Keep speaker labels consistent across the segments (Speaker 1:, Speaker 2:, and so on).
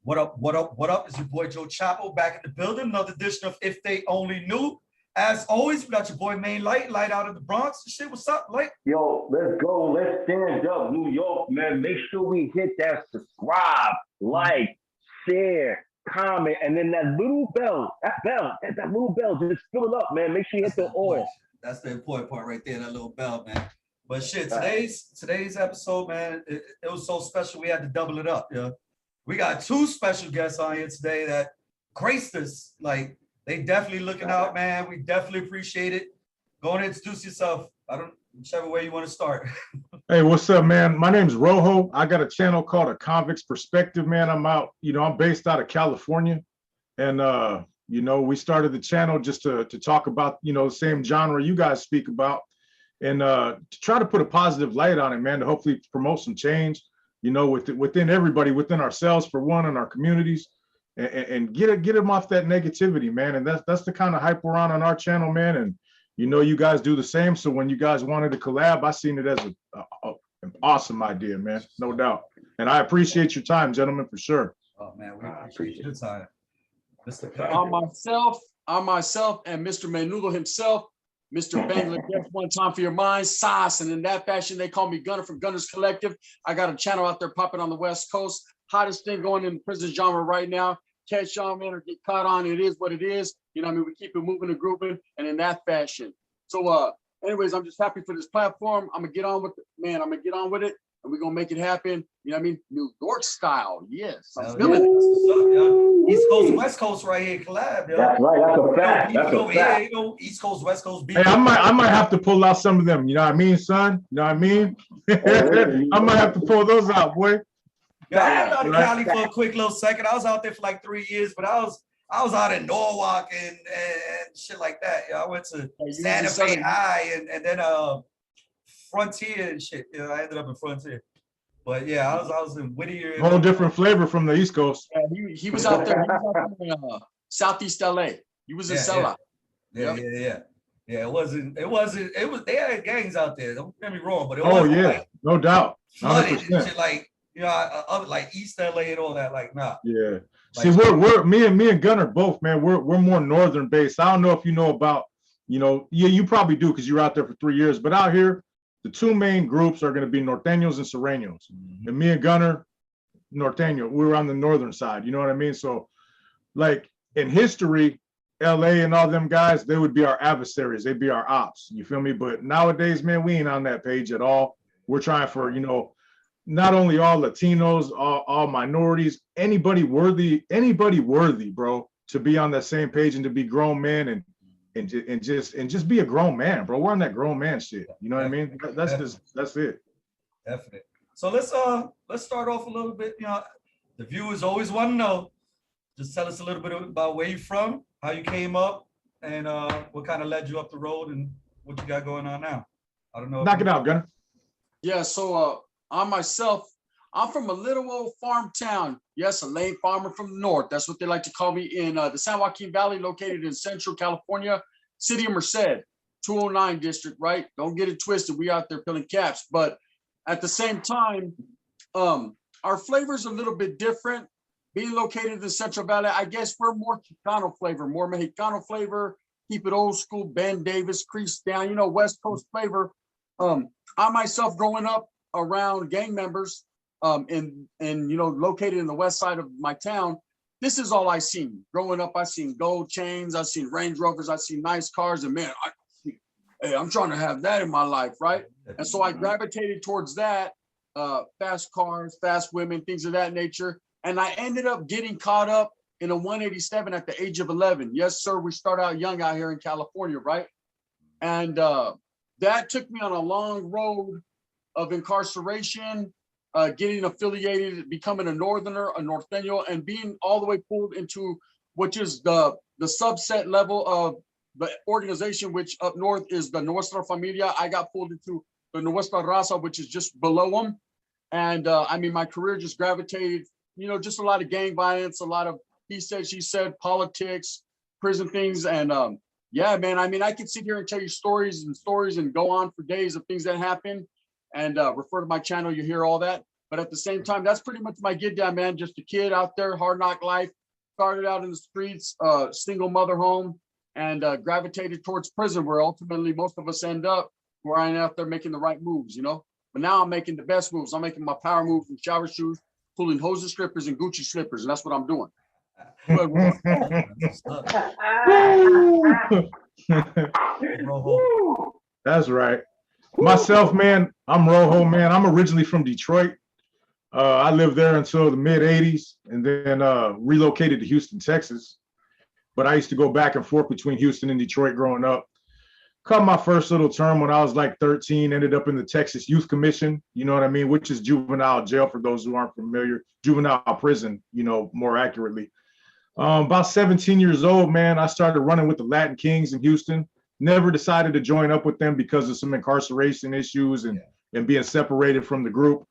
Speaker 1: What up, what up, what up? It's your boy Joe Chapo back in the building. Another edition of If They Only Knew. As always, we got your boy Main Light out of the Bronx. Shit, what's up, Light?
Speaker 2: Yo, let's go. Let's stand up, New York, man. Make sure we hit that subscribe, like, share, comment, and then that little bell, that little bell, just fill it up, man. Make sure you hit the oil.
Speaker 1: That's the important part right there, that little bell, man. But shit, today's episode, man, it was so special we had to double it up, yeah. We got two special guests on here today that graced us. Like, they definitely looking out, man. We definitely appreciate it. Go and introduce yourself. Whichever way you want to start.
Speaker 3: Hey, what's up, man? My name's Rojo. I got a channel called A Convict's Perspective, man. I'm based out of California. And, we started the channel just to talk about, the same genre you guys speak about. And to try to put a positive light on it, man, to hopefully promote some change, within everybody, within ourselves, for one, and our communities, and get them off that negativity, man. And that's the kind of hype we're on our channel, man. And you guys do the same. So when you guys wanted to collab, I seen it as an awesome idea, man, no doubt. And I appreciate your time, gentlemen, for sure.
Speaker 1: Oh man, we appreciate your time.
Speaker 4: On myself, and Mr. Menudo himself, Mr. Bangladesh, one time for your mind, sauce, and in that fashion, they call me Gunner from GUNNERZ Collective. I got a channel out there popping on the West Coast, hottest thing going in the prison genre right now. Catch on, man, or get caught on. It is what it is. We keep it moving and grooving, and in that fashion. So, anyways, I'm just happy for this platform. I'm gonna get on with it, man. I'm gonna get on with it, and we're gonna make it happen. New York style. Yes, I'm feeling
Speaker 1: it. East Coast, West Coast, right here, collab. Yo.
Speaker 2: That's right. That's a fact. That's a fact.
Speaker 1: East Coast, West Coast.
Speaker 3: Hey, I might have to pull out some of them. You know what I mean, son? You know what I mean? I might have to pull those out, boy.
Speaker 1: Yeah, I was out in Cali for a quick little second. I was out there for like 3 years, but I was out in Norwalk and shit like that. I went to Santa Fe High and then Frontier and shit. I ended up in Frontier. But yeah, I was in Whittier.
Speaker 3: Whole different flavor from the East Coast.
Speaker 4: Yeah, he was out there. He was out there in Southeast LA. He was in Sella.
Speaker 1: Yeah. It was. They had gangs out there. Don't get me wrong, but it wasn't like,
Speaker 3: no doubt.
Speaker 1: Flooded and shit, like like East LA and all that. Like, nah.
Speaker 3: Yeah. See, we're me and Gunner both, man. We're more northern based. I don't know if you know about, you probably do because you're out there for 3 years. But out here, the two main groups are going to be Norteños and Sureños. And me and Gunner, Norteno, we were on the northern side. You know what I mean? So, like in history, LA and all them guys, they would be our adversaries. They'd be our ops. You feel me? But nowadays, man, we ain't on that page at all. We're trying for, not only all Latinos, all minorities, anybody worthy, bro, to be on that same page and to be grown men and just be a grown man, bro. We're on that grown man shit. You know what I mean? That's it.
Speaker 1: Definitely. So let's start off a little bit. The viewers always want to know. Just tell us a little bit about where you're from, how you came up, and what kind of led you up the road and what you got going on now. I don't know.
Speaker 3: Knock it out, Gunner.
Speaker 4: Yeah, so on myself, I'm from a little old farm town. Yes, a lane farmer from the north. That's what they like to call me in the San Joaquin Valley, located in Central California, city of Merced, 209 district, right? Don't get it twisted. We out there peeling caps. But at the same time, our flavor's a little bit different. Being located in the Central Valley, I guess we're more Chicano flavor, more Mexicano flavor. Keep it old school, Ben Davis, crease down, West Coast flavor. I myself growing up around gang members and located in the west side of my town, this is all I seen. Growing up, I seen gold chains, I seen Range Rovers, I seen nice cars, and man, I'm trying to have that in my life, right? And so I gravitated towards that, fast cars, fast women, things of that nature. And I ended up getting caught up in a 187 at the age of 11. Yes, sir, we start out young out here in California, right? And that took me on a long road of incarceration, getting affiliated, becoming a northerner, a Norteno, and being all the way pulled into which is the subset level of the organization, which up north is the Nuestra Familia. I got pulled into the Nuestra Raza, which is just below them. And my career just gravitated, just a lot of gang violence, a lot of he said, she said, politics, prison things. And yeah, man, I could sit here and tell you stories and go on for days of things that happen. And refer to my channel, you hear all that. But at the same time, that's pretty much my get down, man. Just a kid out there, hard knock life. Started out in the streets, single mother home, and gravitated towards prison, where ultimately most of us end up, where I am out there making the right moves, you know. But now I'm making the best moves. I'm making my power moves in shower shoes, pulling hoses, strippers, and Gucci slippers, and that's what I'm doing.
Speaker 3: That's right. Myself, man, I'm Rojo, man. I'm originally from Detroit. I lived there until the mid 80s and then relocated to Houston, Texas. But I used to go back and forth between Houston and Detroit growing up. Caught my first little term when I was like 13, ended up in the Texas Youth Commission, you know what I mean, which is juvenile jail for those who aren't familiar, juvenile prison, you know, more accurately. About 17 years old, man, I started running with the Latin Kings in Houston. Never decided to join up with them because of some incarceration issues and being separated from the group.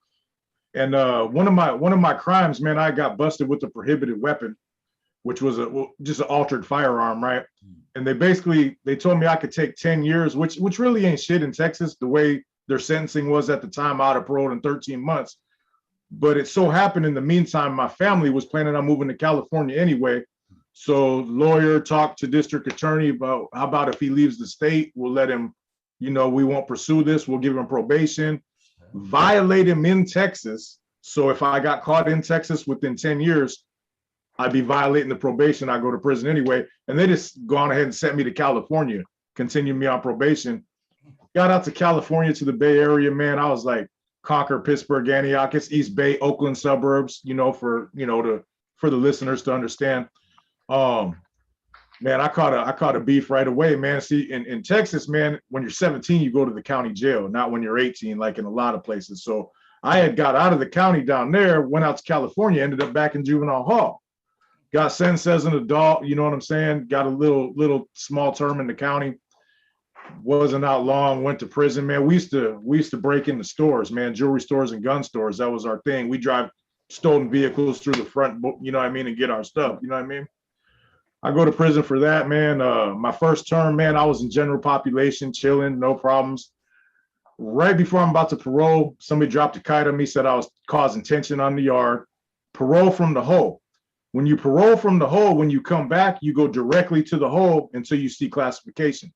Speaker 3: And one of my crimes, man, I got busted with a prohibited weapon, which was just an altered firearm, right? And they told me I could take 10 years, which really ain't shit in Texas, the way their sentencing was at the time, out of parole in 13 months. But it so happened in the meantime, my family was planning on moving to California anyway. So lawyer talked to district attorney about how about if he leaves the state, we'll let him, you know, we won't pursue this. We'll give him probation, violate him in Texas. So if I got caught in Texas within 10 years, I'd be violating the probation. I go to prison anyway. And they just gone ahead and sent me to California, continue me on probation. Got out to California to the Bay Area, man. I was like, Concord, Pittsburgh, Antioch, it's East Bay, Oakland suburbs, you know, for the listeners to understand. Man, I caught a beef right away, man. See, in Texas, man, when you're 17, you go to the county jail, not when you're 18, like in a lot of places. So I had got out of the county down there, went out to California, ended up back in juvenile hall. Got sentenced as an adult, you know what I'm saying? Got a little small term in the county. Wasn't out long, went to prison, man. We used to break into stores, man, jewelry stores and gun stores. That was our thing. We drive stolen vehicles through the front, you know what I mean, and get our stuff, you know what I mean? I go to prison for that, man. My first term, man, I was in general population, chilling, no problems. Right before I'm about to parole, somebody dropped a kite on me, said I was causing tension on the yard. Parole from the hole. When you parole from the hole, when you come back, you go directly to the hole until you see classification.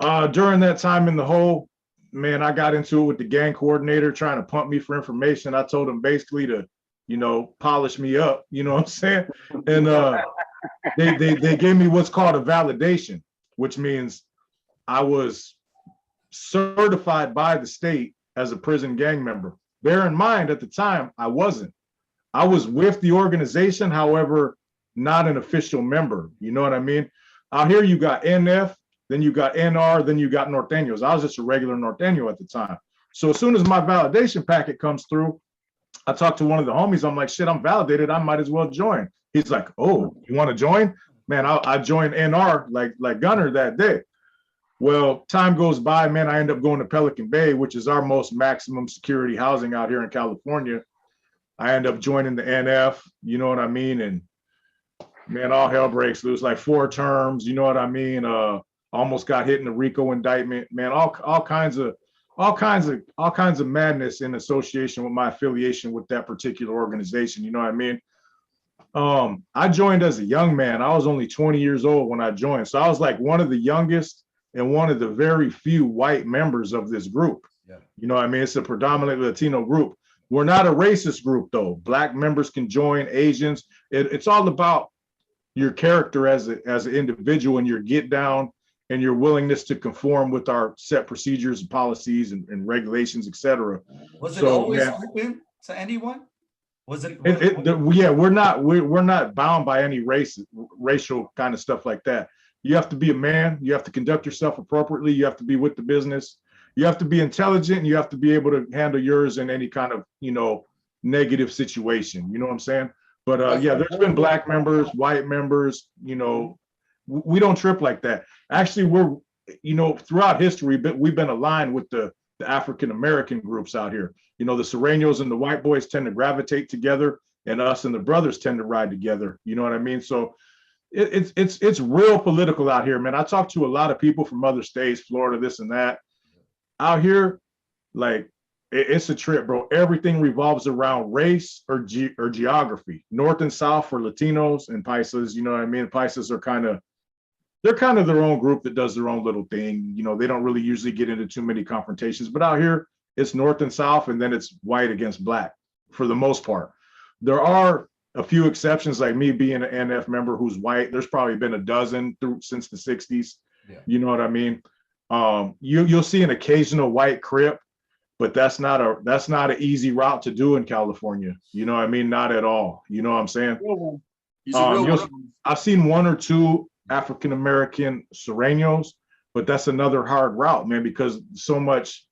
Speaker 3: During that time in the hole, man, I got into it with the gang coordinator trying to pump me for information. I told him basically to, you know, polish me up, you know what I'm saying? And they gave me what's called a validation, which means I was certified by the state as a prison gang member. Bear in mind, at the time, I wasn't. I was with the organization, however, not an official member. You know what I mean? Out here, you got NF, then you got NR, then you got Nortenos. I was just a regular Norteno at the time. So as soon as my validation packet comes through, I talked to one of the homies. I'm like, shit, I'm validated. I might as well join. He's like, oh, you want to join? Man, I joined NR like Gunner that day. Well, time goes by, man. I end up going to Pelican Bay, which is our most maximum security housing out here in California. I end up joining the NF, you know what I mean? And man, all hell breaks loose, like 4 terms, you know what I mean? Almost got hit in the RICO indictment, man, all kinds of madness in association with my affiliation with that particular organization, you know what I mean? I joined as a young man. I was only 20 years old when I joined. So I was like one of the youngest and one of the very few white members of this group. Yeah. You know what I mean? It's a predominantly Latino group. We're not a racist group though. Black members can join, Asians. It's all about your character as an individual and your get down and your willingness to conform with our set procedures and policies and regulations, et cetera.
Speaker 1: Was it always open to anyone? Was it?
Speaker 3: Yeah, we're not bound by any racial kind of stuff like that. You have to be a man. You have to conduct yourself appropriately. You have to be with the business. You have to be intelligent. And you have to be able to handle yours in any kind of, you know, negative situation. You know what I'm saying? But yeah, there's been black members, white members. You know, we don't trip like that. Actually, we're, you know, throughout history, we've been aligned with the African American groups out here. You know, the Sureños and the white boys tend to gravitate together, and us and the brothers tend to ride together. You know what I mean? So it's real political out here, man. I talk to a lot of people from other states, Florida, this and that. Out here, like it's a trip, bro. Everything revolves around race or geography. North and South for Latinos and Paisas, you know what I mean? Paisas are they're kind of their own group that does their own little thing. You know, they don't really usually get into too many confrontations, but out here it's North and South, and then it's white against black for the most part. There are a few exceptions, like me being an NF member who's white. There's probably been a dozen since the 60s.
Speaker 1: Yeah.
Speaker 3: You know what I mean? You'll see an occasional white Crip, but that's not an easy route to do in California. You know what I mean? Not at all. You know what I'm saying?
Speaker 4: He's a real one.
Speaker 3: I've seen one or two African-American Sureños, but that's another hard route, man, because so much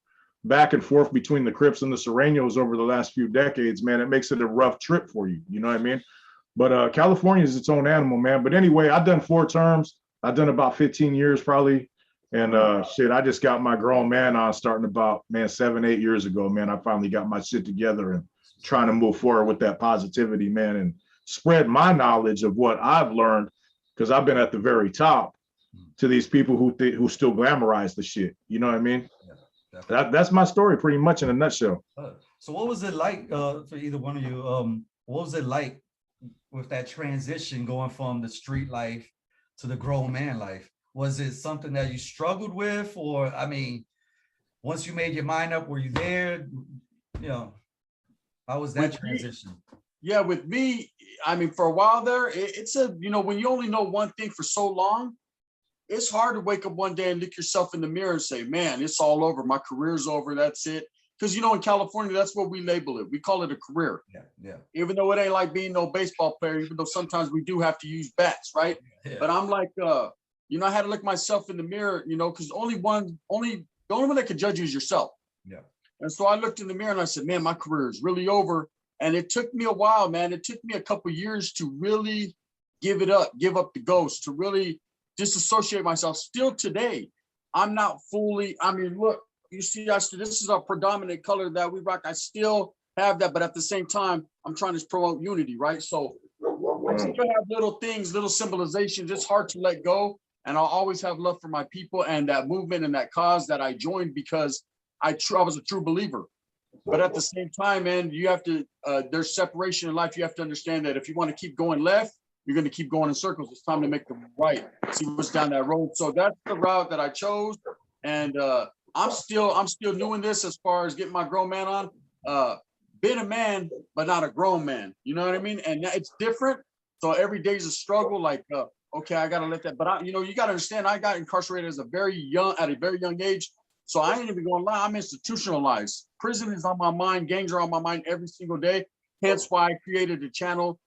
Speaker 3: back and forth between the Crips and the Sureños over the last few decades, man, it makes it a rough trip for you. You know what I mean? But California is its own animal, man. But anyway, I've done 4 terms. I've done about 15 years probably. And shit, I just got my grown man on starting about, man, 7-8 years ago, man. I finally got my shit together and trying to move forward with that positivity, man, and spread my knowledge of what I've learned, because I've been at the very top, to these people who still glamorize the shit. You know what I mean? Yeah, that's my story pretty much in a nutshell.
Speaker 1: So what was it like for either one of you? What was it like with that transition going from the street life to the grown man life? Was it something that you struggled with, or, I mean, once you made your mind up, were you there? You know, how was that transition?
Speaker 4: Yeah, with me, I mean, for a while there, it's when you only know one thing for so long, it's hard to wake up one day and look yourself in the mirror and say, man, it's all over. My career's over. That's it. Because, in California, that's what we label it. We call it a career.
Speaker 1: Yeah.
Speaker 4: Even though it ain't like being no baseball player, even though sometimes we do have to use bats, right? Yeah. But I'm like, I had to look myself in the mirror, because the only one that could judge you is yourself.
Speaker 1: Yeah. And
Speaker 4: so I looked in the mirror and I said, man, my career is really over. And it took me a while, man. It took me a couple years to really give up the ghost, to really disassociate myself. Still today, I'm not fully, look, you see, this is a predominant color that we rock. I still have that, but at the same time, I'm trying to promote unity, right? So I still have little things, little symbolizations. It's hard to let go. And I'll always have love for my people and that movement and that cause that I joined, because I was a true believer. But at the same time, man, you have to, there's separation in life. You have to understand that if you want to keep going left, you're going to keep going in circles. It's time to make the right, see what's down that road. So that's the route that I chose. And I'm still doing this as far as getting my grown man on, being a man, but not a grown man. You know what I mean? And it's different. So every day is a struggle. Like, okay, I got to let that. But you got to understand, I got incarcerated at a very young age. So I ain't even going to lie. I'm institutionalized. Prison is on my mind. Gangs are on my mind every single day. Hence why I created a channel.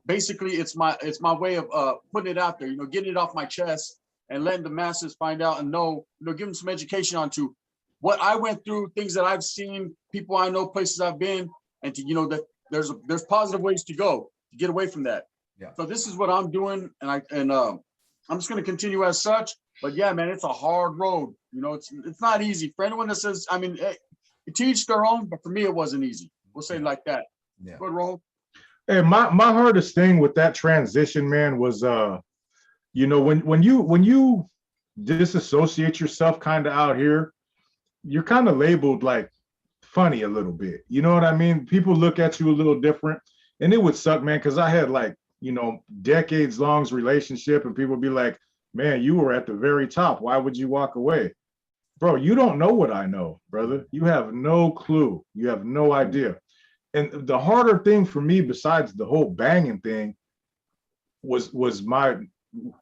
Speaker 4: Basically, it's my way of putting it out there, getting it off my chest and letting the masses find out and know, give them some education onto what I went through, things that I've seen, people I know, places I've been, and to, that there's positive ways to go to get away from that. Yeah. So this is what I'm doing, and I'm just going to continue as such. But yeah, man, it's a hard road. It's not easy for anyone that says, to each their own, but for me, it wasn't easy. We'll say it like that. Yeah. Good, Ro.
Speaker 3: Hey, my hardest thing with that transition, man, was, when you disassociate yourself kind of out here, you're kind of labeled like funny a little bit. You know what I mean? People look at you a little different, and it would suck, man, because I had decades long relationship, and people be like, man, you were at the very top. Why would you walk away? Bro, you don't know what I know, brother. You have no clue. You have no idea. And the harder thing for me, besides the whole banging thing, was my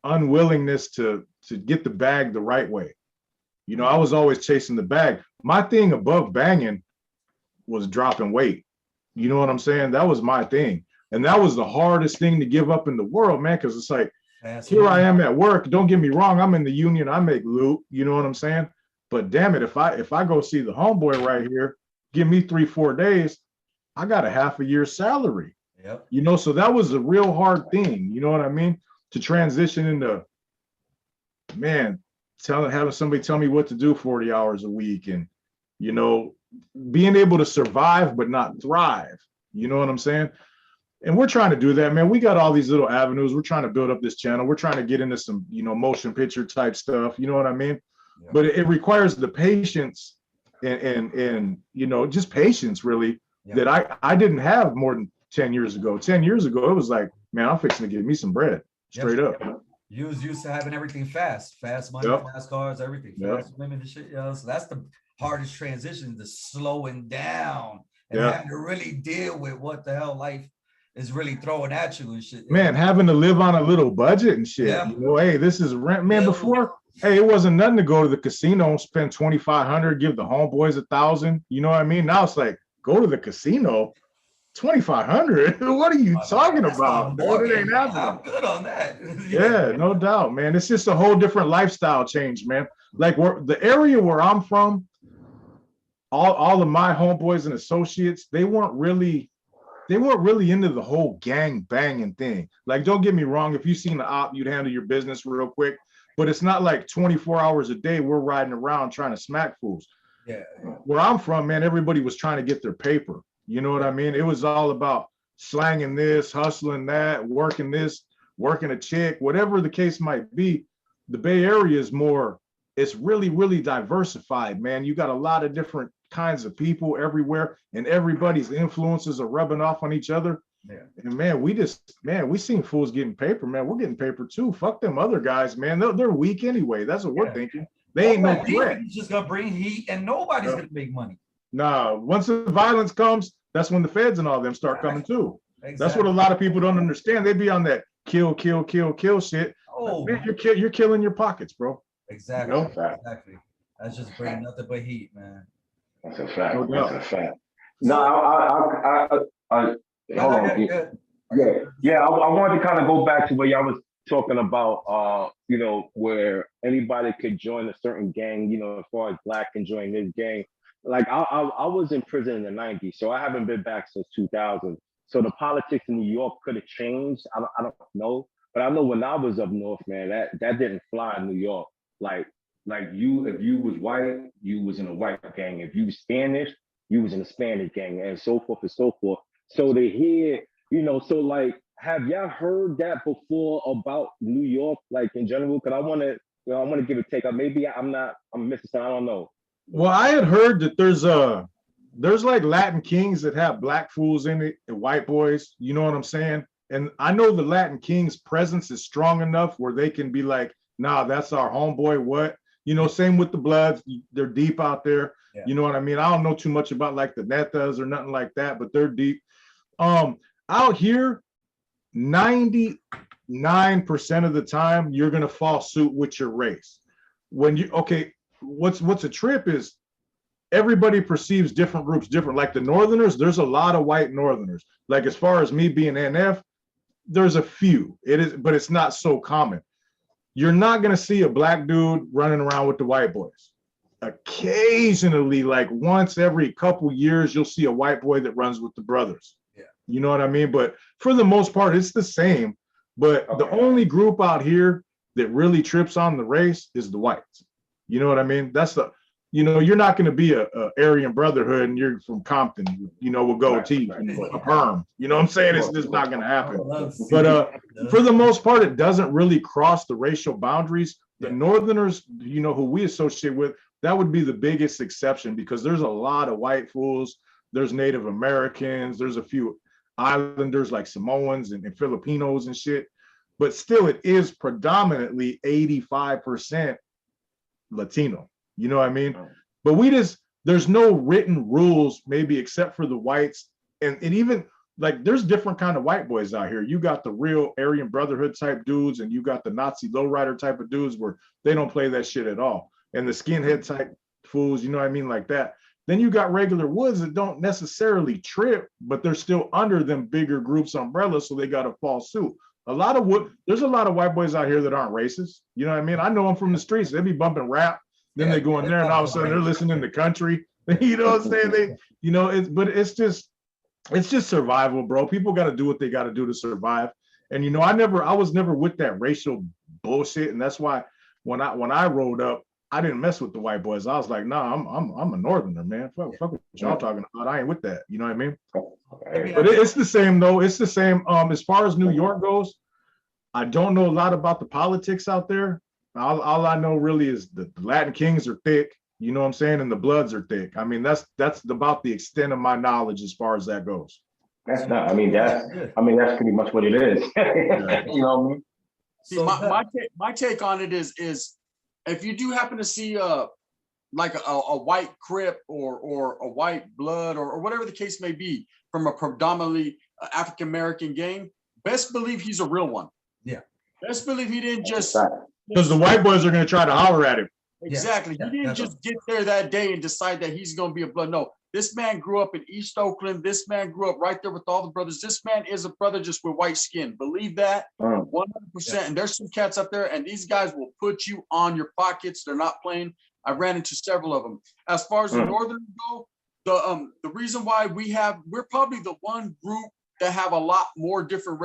Speaker 3: unwillingness to get the bag the right way. I was always chasing the bag. My thing above banging was dropping weight. You know what I'm saying? That was my thing. And that was the hardest thing to give up in the world, man, because it's like, here I am at work. Don't get me wrong. I'm in the union. I make loot. You know what I'm saying? But damn it, if I go see the homeboy right here, give me 3-4 days, I got a half a year's salary.
Speaker 1: Yep.
Speaker 3: So that was a real hard thing. You know what I mean? To transition into, man, having somebody tell me what to do 40 hours a week, and, being able to survive but not thrive. You know what I'm saying? And we're trying to do that, man. We got all these little avenues. We're trying to build up this channel. We're trying to get into some, motion picture type stuff. You know what I mean? Yeah. But it requires the patience and you know, just patience really
Speaker 1: Yeah.
Speaker 3: that I didn't have more than 10 years ago. 10 years ago, it was like, man, I'm fixing to get me some bread straight up.
Speaker 1: You was used to having everything fast money,
Speaker 3: Yep.
Speaker 1: fast cars, everything,
Speaker 3: Yep.
Speaker 1: fast women and shit. You know, so that's the hardest transition, to slowing down and
Speaker 3: Yeah.
Speaker 1: having to really deal with what the hell life is really throwing at you and shit.
Speaker 3: Man, having to live on a little budget and shit.
Speaker 1: Yeah.
Speaker 3: You know, hey, this is rent. Man,
Speaker 1: Yeah.
Speaker 3: before, hey, it wasn't nothing to go to the casino and spend 2,500, give the homeboys 1,000. You know what I mean? Now it's like, go to the casino, 2,500. What are you talking
Speaker 1: That's
Speaker 3: about?
Speaker 1: not
Speaker 3: Dude? It ain't
Speaker 1: mortgage.
Speaker 3: happening.
Speaker 1: I'm good on that.
Speaker 3: Yeah, no doubt, man. It's just a whole different lifestyle change, man. Like the area where I'm from, all of my homeboys and associates, they weren't really into the whole gang banging thing. Like, don't get me wrong, if you seen the op, you'd handle your business real quick, but it's not like 24 hours a day we're riding around trying to smack fools.
Speaker 1: Yeah.
Speaker 3: Where I'm from, man, everybody was trying to get their paper. You know what I mean? It was all about slanging this, hustling that, working this, working a chick, whatever the case might be. The Bay Area is more, it's really, really diversified, man. You got a lot of different kinds of people everywhere, and everybody's influences are rubbing off on each other.
Speaker 1: Yeah.
Speaker 3: And man, we seen fools getting paper, man. We're getting paper too. Fuck them other guys, man. They're weak anyway. That's what we're thinking. They ain't no threat.
Speaker 1: He's just gonna bring heat, and nobody's gonna make money.
Speaker 3: Nah, once the violence comes, that's when the feds and all them start coming too.
Speaker 1: Exactly.
Speaker 3: That's what a lot of people don't understand. They be on that kill shit.
Speaker 1: Oh,
Speaker 3: Man, you're killing your pockets, bro.
Speaker 1: exactly.
Speaker 3: No?
Speaker 1: Exactly. That's just bringing nothing but heat, man.
Speaker 2: That's a fact.
Speaker 3: No doubt.
Speaker 2: That's a fact. No, I hold on. Yeah. I wanted to kind of go back to where y'all was talking about, you know, where anybody could join a certain gang, you know, as far as Black can join this gang. Like I was in prison in the 90s, so I haven't been back since 2000. So the politics in New York could have changed. I don't know, but I know when I was up north, man, that didn't fly in New York. Like you, if you was white, you was in a white gang. If you was Spanish, you was in a Spanish gang, and so forth and so forth. So they hear, you know, so like, have y'all heard that before about New York, like in general? Because I want to give a take. Maybe I'm missing something. I don't know.
Speaker 3: Well, I had heard that there's like Latin kings that have Black fools in it and white boys. You know what I'm saying? And I know the Latin kings' presence is strong enough where they can be like, nah, that's our homeboy. What? You know, same with the Bloods. They're deep out there.
Speaker 1: Yeah.
Speaker 3: You know what I mean? I don't know too much about like the Netas or nothing like that, but they're deep. Out here, 99% of the time, you're gonna fall suit with your race. What's a trip is everybody perceives different groups different. Like the Northerners, there's a lot of white Northerners. Like as far as me being NF, there's a few. It is, but it's not so common. You're not gonna see a Black dude running around with the white boys. Occasionally, like once every couple years, you'll see a white boy that runs with the brothers.
Speaker 1: Yeah.
Speaker 3: You know what I mean? But for the most part, it's the same. But the only group out here that really trips on the race is the whites. You know what I mean? You're not going to be a Aryan Brotherhood and you're from Compton, you know, with goatee, a perm. You know what I'm saying? It's just not going to happen. But for the most part, it doesn't really cross the racial boundaries. The Northerners, you know, who we associate with, that would be the biggest exception because there's a lot of white fools. There's Native Americans. There's a few Islanders like Samoans and Filipinos and shit. But still, it is predominantly 85% Latino. You know what I mean? But there's no written rules, maybe except for the whites. And even like there's different kind of white boys out here. You got the real Aryan Brotherhood type dudes, and you got the Nazi lowrider type of dudes where they don't play that shit at all. And the skinhead type fools, you know what I mean? Like that. Then you got regular woods that don't necessarily trip, but they're still under them bigger groups umbrella, so they got to fall suit. There's a lot of white boys out here that aren't racist. You know what I mean? I know them from the streets. They be bumping rap. Then they go in there and all of a sudden they're listening to country. You know what I'm saying? It's just survival, bro. People got to do what they got to do to survive. And you know, I was never with that racial bullshit, and that's why when I rolled up, I didn't mess with the white boys. I was like, nah, I'm a Northerner, man. Fuck what y'all talking about. I ain't with that. You know what I mean? But it's the same though. It's the same. As far as New York goes, I don't know a lot about the politics out there. All I know really is the Latin Kings are thick. You know what I'm saying? And the Bloods are thick. I mean, that's about the extent of my knowledge as far as that goes.
Speaker 2: That's not. I mean, that's pretty much what it is. You know what I mean?
Speaker 4: See, my take on it is if you do happen to see like a white Crip or a white Blood or whatever the case may be from a predominantly African American gang, best believe he's a real one.
Speaker 1: Yeah.
Speaker 4: Best believe he didn't just
Speaker 3: because the white boys are going to try to holler at him.
Speaker 4: Exactly.
Speaker 1: Yeah,
Speaker 4: he didn't just get there that day and decide that he's going to be a Blood. No, this man grew up in East Oakland. This man grew up right there with all the brothers. This man is a brother just with white skin. Believe that 100%. And there's some cats up there, and these guys will put you on your pockets. They're not playing. I ran into several of them. As far as the Northerners go, the reason why we're probably the one group that have a lot more different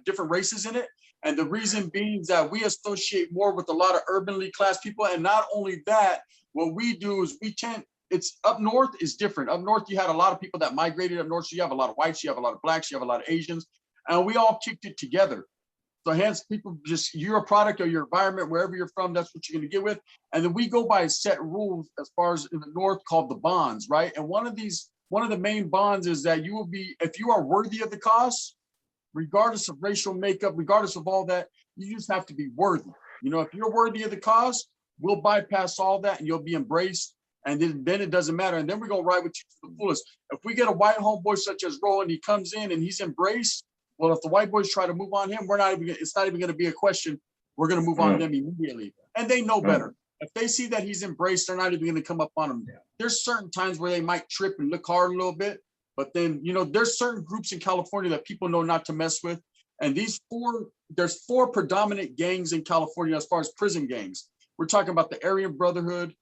Speaker 4: different races in it. And the reason being is that we associate more with a lot of urbanly classed people. And not only that, what we do is it's up north is different. Up north, you had a lot of people that migrated up north. So you have a lot of whites, you have a lot of blacks, you have a lot of Asians, and we all kicked it together. So hence people you're a product of your environment, wherever you're from, that's what you're going to get with. And then we go by set rules as far as in the north called the bonds, right? And one of the main bonds is that you will be, if you are worthy of the cause, regardless of racial makeup, regardless of all that, you just have to be worthy. You know, if you're worthy of the cause, we'll bypass all that and you'll be embraced. And then it doesn't matter. And then we're going to ride with you to the fullest. If we get a white homeboy such as Ro and he comes in and he's embraced, well, if the white boys try to move on him, it's not even going to be a question. We're going to move on them immediately. And they know better. If they see that he's embraced, they're not even going to come up on him. There's certain times where they might trip and look hard a little bit. But then, you know, there's certain groups in California that people know not to mess with. And there's four predominant gangs in California as far as prison gangs. We're talking about the Aryan Brotherhood,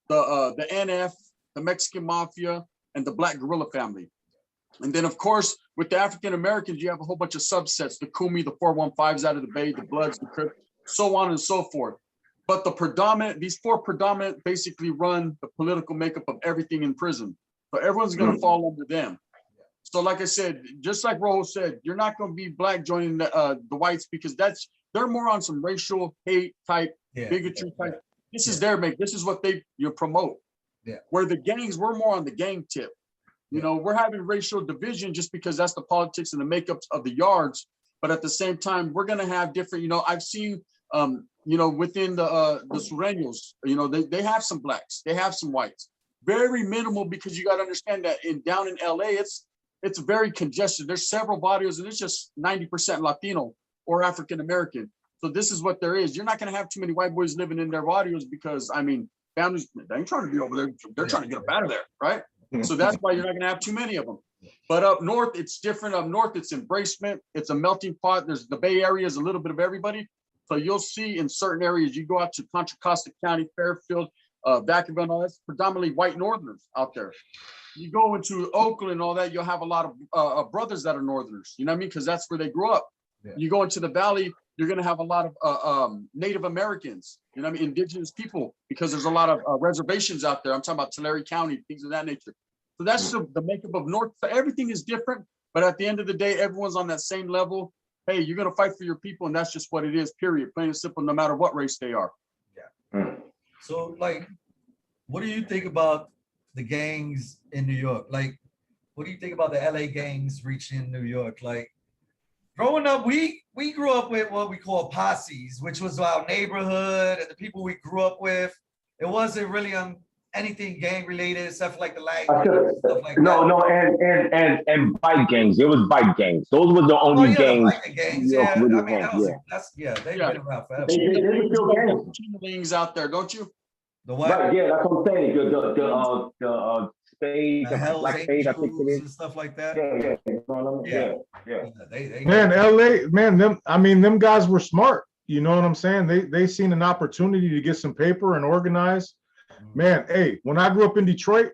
Speaker 4: the NF, the Mexican Mafia, and the Black Guerrilla family. And then, of course, with the African Americans, you have a whole bunch of subsets, the Kumi, the 415s out of the Bay, the Bloods, the Crips, so on and so forth. But these four predominant basically run the political makeup of everything in prison. So everyone's going to fall under them. So like I said, just like Rojo said, you're not going to be black joining the whites because they're more on some racial hate type, bigotry type. This is their make. This is what they promote. Yeah. Where the gangs, we're more on the gang tip. You know, we're having racial division just because that's the politics and the makeups of the yards. But at the same time, we're going to have different, you know, I've seen, you know, within the Sureños, you know, they have some blacks, they have some whites. Very minimal because you got to understand that down in LA, it's very congested. There's several barrios and it's just 90% Latino or African American. So this is what there is. You're not going to have too many white boys living in their barrios because, I mean, families, they ain't trying to be over there. They're trying to get up out of there, right? So that's why you're not going to have too many of them. But up north, it's different. Up north, it's embracement. It's a melting pot. There's the Bay Area is a little bit of everybody. So you'll see in certain areas, you go out to Contra Costa County, Fairfield, Vacaville, all that's predominantly white Northerners out there. You go into Oakland and all that, you'll have a lot of brothers that are Northerners, you know what I mean? Because that's where they grew up. Yeah. You go into the Valley, you're going to have a lot of Native Americans, you know what I mean? Indigenous people, because there's a lot of reservations out there. I'm talking about Tulare County, things of that nature. So that's the makeup of North. So everything is different, but at the end of the day, everyone's on that same level. Hey, you're going to fight for your people, and that's just what it is, period. Plain and simple, no matter what race they are.
Speaker 1: Yeah. So, like, what do you think about the gangs in New York? Like, what do you think about the LA gangs reaching New York? Like, growing up, we grew up with what we call posses, which was our neighborhood and the people we grew up with. It wasn't really anything gang related except for like the language stuff like that.
Speaker 2: And bike gangs. It was bike gangs. Those were the only gangs.
Speaker 1: The gangs. Yeah, I mean, they've been around forever.
Speaker 2: They still
Speaker 4: gangs out there, don't you?
Speaker 1: The what?
Speaker 2: Right, yeah, that's what I'm saying. The spade, the black spade, I think it is,
Speaker 1: and stuff like that.
Speaker 2: Yeah.
Speaker 3: Man, LA, man, them guys were smart. You know what I'm saying? They seen an opportunity to get some paper and organize. Man, hey, when I grew up in Detroit,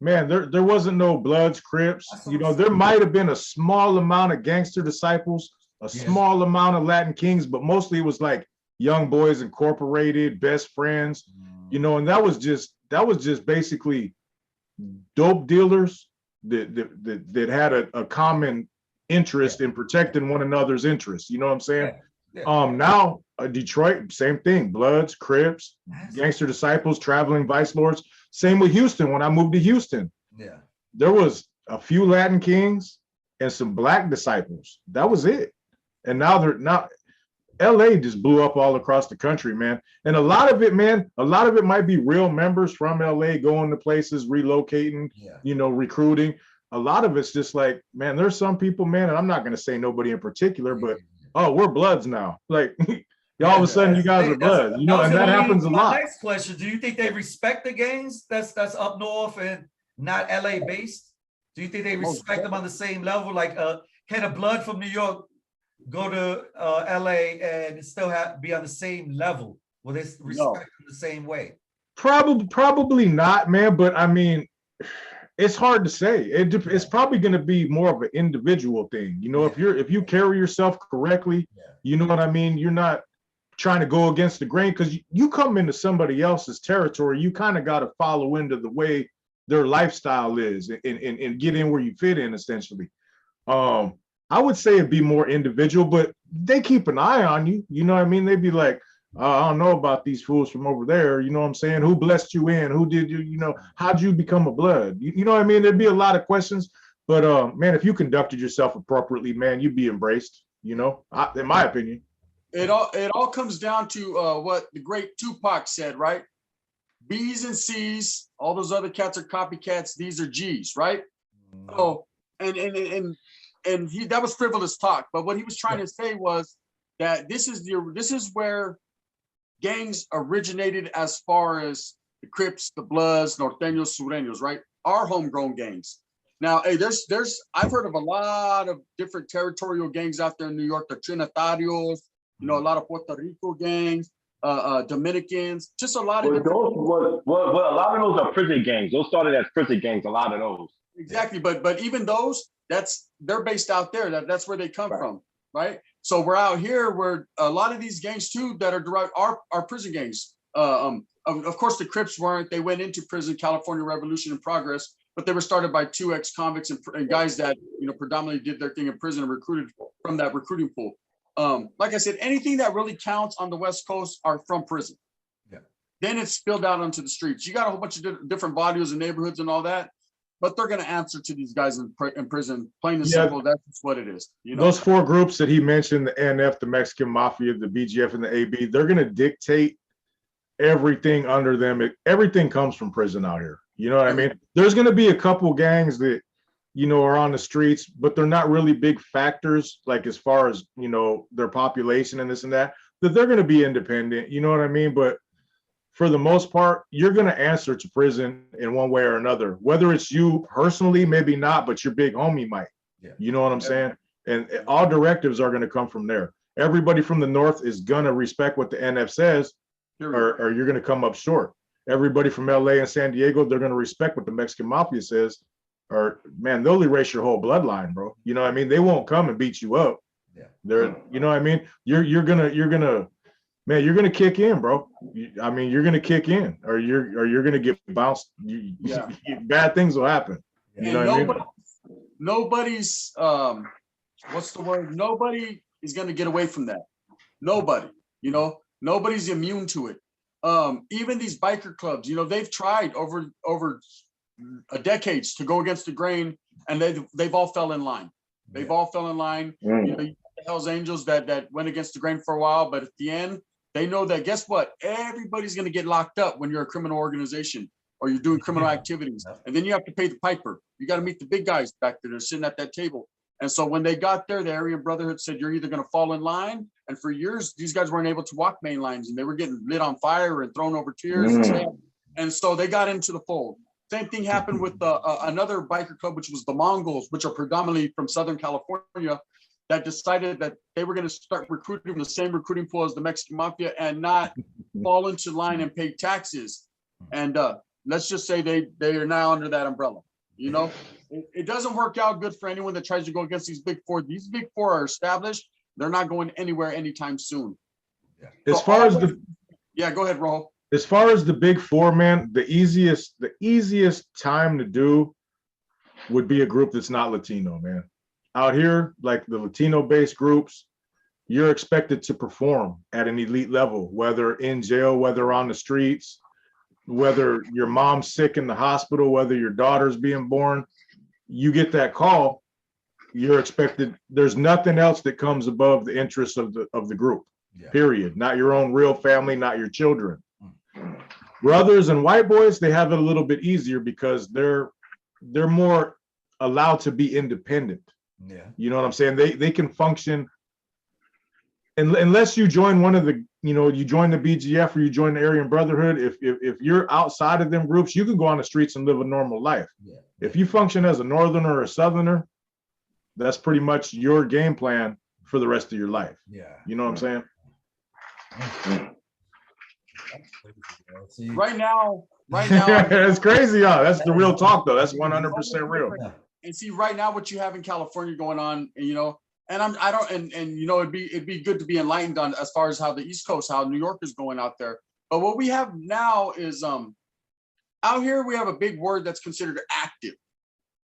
Speaker 3: man, there wasn't no Bloods, Crips. You know, there might have been a small amount of gangster disciples, a small amount of Latin Kings, but mostly it was like Young Boys Incorporated, Best Friends, you know, and that was just basically dope dealers that had a common interest in protecting one another's interests. You know what I'm saying?
Speaker 1: Yeah.
Speaker 3: Now Detroit, same thing. Bloods, Crips,
Speaker 1: That's-
Speaker 3: Gangster Disciples, Traveling Vice Lords. Same with Houston. When I moved to Houston,
Speaker 1: Yeah.
Speaker 3: there was a few Latin Kings and some Black Disciples. That was it. And now they're not. LA just blew up all across the country, man. And a lot of it, man, a lot of it might be real members from LA going to places, relocating,
Speaker 1: Yeah.
Speaker 3: you know, recruiting. A lot of it's just like, man, there's some people, man, and I'm not going to say nobody in particular, but oh, we're Bloods now. Like, all of a sudden, you guys are Bloods, you know, and that happens a
Speaker 1: my
Speaker 3: lot.
Speaker 1: next question: do you think they respect the gangs that's up north and not LA based? Do you think they respect them on the same level? Like, can a Blood from New York go to LA and still be on the same level? Will they respect them the same way?
Speaker 3: Probably not, man. But I mean, it's hard to say. It's probably going to be more of an individual thing. You know, if you carry yourself correctly, you know what I mean. You're not trying to go against the grain because you come into somebody else's territory. You kind of got to follow into the way their lifestyle is and get in where you fit in, essentially. I would say it'd be more individual, but they keep an eye on you. You know what I mean? They'd be like, I don't know about these fools from over there. You know what I'm saying? Who blessed you in? Who did you, you know, how'd you become a Blood? You know what I mean? There'd be a lot of questions, but man, if you conducted yourself appropriately, man, you'd be embraced, you know, in my opinion.
Speaker 4: It all comes down to what the great Tupac said, right? B's and C's, all those other cats are copycats. These are G's, right? So, and he, that was frivolous talk, but what he was trying to say was that this is where gangs originated as far as the Crips, the Bloods, Norteños, Sureños, right? Our homegrown gangs. Now, hey, I've heard of a lot of different territorial gangs out there in New York, the Trinitarios, you know, a lot of Puerto Rico gangs, Dominicans, just a lot of different.
Speaker 2: A lot of those are prison gangs. Those started as prison gangs, a lot of those.
Speaker 4: Exactly, but even those, they're based out there. That's where they come from, right? So we're out here where a lot of these gangs too that are derived are prison gangs. Of course, the Crips weren't. They went into prison, California Revolution in progress, but they were started by 2 ex-convicts and guys that, you know, predominantly did their thing in prison and recruited from that recruiting pool. Like I said, anything that really counts on the West Coast are from prison.
Speaker 1: Yeah.
Speaker 4: Then it's spilled out onto the streets. You got a whole bunch of different barrios and neighborhoods and all that, but they're going to answer to these guys in prison. Plain and simple, that's what it is. You know?
Speaker 3: Those 4 groups that he mentioned, the NF, the Mexican Mafia, the BGF, and the AB, they're going to dictate everything under them. Everything comes from prison out here. You know what I mean? There's going to be a couple gangs that, you know, are on the streets, but they're not really big factors, like as far as, you know, their population and this and that they're going to be independent. You know what I mean? But for the most part, you're going to answer to prison in one way or another, whether it's you personally, maybe not, but your big homie might. You know what I'm saying? And all directives are going to come from there. Everybody from the North is going to respect what the NF says, or you're going to come up short. Everybody from LA and San Diego, they're going to respect what the Mexican Mafia says, or man, they'll erase your whole bloodline, bro. You know what I mean? They won't come and beat you up. They're, you know what I mean? You're gonna man, you're gonna kick in, bro. I mean, you're gonna kick in, or you're gonna get bounced. Bad things will happen. You know what I mean?
Speaker 4: Nobody's what's the word? Nobody is gonna get away from that. Nobody, you know, nobody's immune to it. Even these biker clubs, you know, they've tried over decades to go against the grain, and they've all fell in line. They've all fell in line. You know, you got the Hells Angels that went against the grain for a while, but at the end, they know that, guess what? Everybody's going to get locked up when you're a criminal organization or you're doing criminal activities. And then you have to pay the piper. You got to meet the big guys back there. They're sitting at that table. And so when they got there, the Aryan Brotherhood said, you're either going to fall in line. And for years, these guys weren't able to walk main lines, and they were getting lit on fire and thrown over tiers. And so they got into the fold. Same thing happened with another biker club, which was the Mongols, which are predominantly from Southern California, that decided that they were going to start recruiting from the same recruiting pool as the Mexican Mafia and not fall into line and pay taxes. And let's just say they are now under that umbrella. You know, it doesn't work out good for anyone that tries to go against these big four. These big four are established. They're not going anywhere anytime soon.
Speaker 3: As far as the
Speaker 4: go ahead, Rojo.
Speaker 3: As far as the big four, man, the easiest time to do would be a group that's not Latino, man. Out here, like the Latino-based groups, you're expected to perform at an elite level, whether in jail, whether on the streets, whether your mom's sick in the hospital, whether your daughter's being born. You get that call, you're expected. There's nothing else that comes above the interests of the group.
Speaker 1: Yeah.
Speaker 3: Period. Not your own real family, not your children. Brothers and white boys, they have it a little bit easier because they're more allowed to be independent.
Speaker 1: Yeah.
Speaker 3: You know what I'm saying? They can function unless you join one of the, you join the BGF or you join the Aryan Brotherhood. If you're outside of them groups, you can go on the streets and live a normal life.
Speaker 1: Yeah.
Speaker 3: If you function as a northerner or a southerner, that's pretty much your game plan for the rest of your life.
Speaker 1: Yeah.
Speaker 3: You know what I'm saying?
Speaker 4: Right now,
Speaker 3: It's crazy, y'all. That's the real talk, though. That's 100% real.
Speaker 4: and see right now what you have in California going on, and it'd be good to be enlightened on as far as how the East Coast, how New York is going out there. But what we have now is out here we have a big word that's considered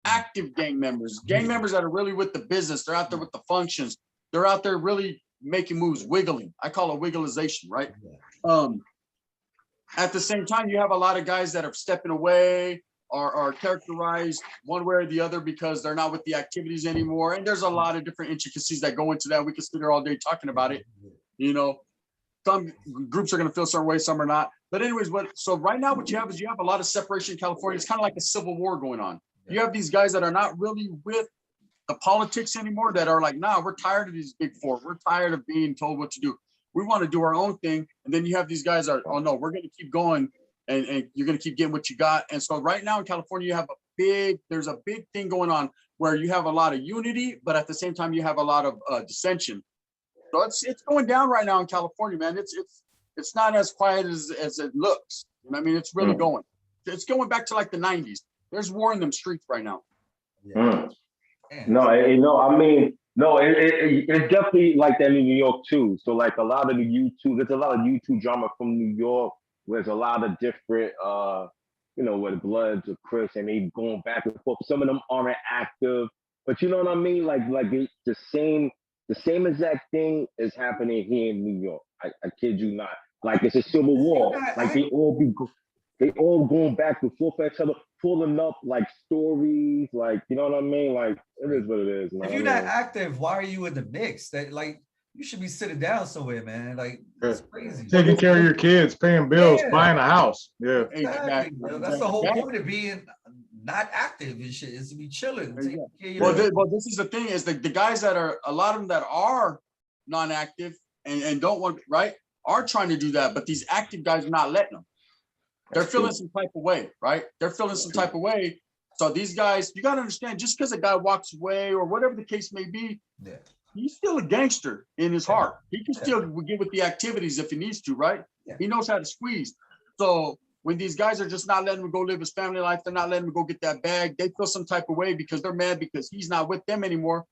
Speaker 4: active gang members that are really with the business. They're out there with the functions. They're out there really making moves, wiggling. I call it wiggleization, right? At the same time, you have a lot of guys that are stepping away, are characterized one way or the other because they're not with the activities anymore. And there's a lot of different intricacies that go into that. We could sit here all day talking about it. Some groups are going to feel certain way, some are not. But anyways, so right now what you have is you have a lot of separation in California. It's kind of like a civil war going on. You have these guys that are not really with the politics anymore, that are like, nah, we're tired of these big four. We're tired of being told what to do. We want to do our own thing. And then you have these guys that are, oh no, we're going to keep going and you're going to keep getting what you got. And so right now in California, you have there's a big thing going on where you have a lot of unity, but at the same time, you have a lot of dissension. So it's going down right now in California, man. It's not as quiet as it looks. You know what I mean? It's really going. It's going back to like the 90s. There's war in them streets right now.
Speaker 1: Yeah.
Speaker 2: It's definitely like that in New York too. So like there's a lot of YouTube drama from New York. Where there's a lot of different, where the Bloods or Crips, and they going back and forth. Some of them aren't active, but you know what I mean? Like the same exact thing is happening here in New York. I kid you not. Like it's a civil war. Like they all going back and forth at each other, pulling up like stories, like, you know what I mean? Like it is what it is, man.
Speaker 1: If you're not active, why are you in the mix? That like you should be sitting down somewhere, man. Like it's crazy.
Speaker 3: Taking care of your kids, paying bills, buying a house. Yeah.
Speaker 1: Exactly. That's the whole point of being not active and shit, is to be chilling.
Speaker 4: Well, this is the thing, is the guys that are, a lot of them that are non-active and don't want, right, are trying to do that, but these active guys are not letting them. They're feeling some type of way, right? They're feeling some type of way. So these guys, you got to understand, just because a guy walks away or whatever the case may be, he's still a gangster in his heart. He can still get with the activities if he needs to, right? He knows how to squeeze. So when these guys are just not letting him go live his family life, they're not letting him go get that bag, they feel some type of way because they're mad because he's not with them anymore.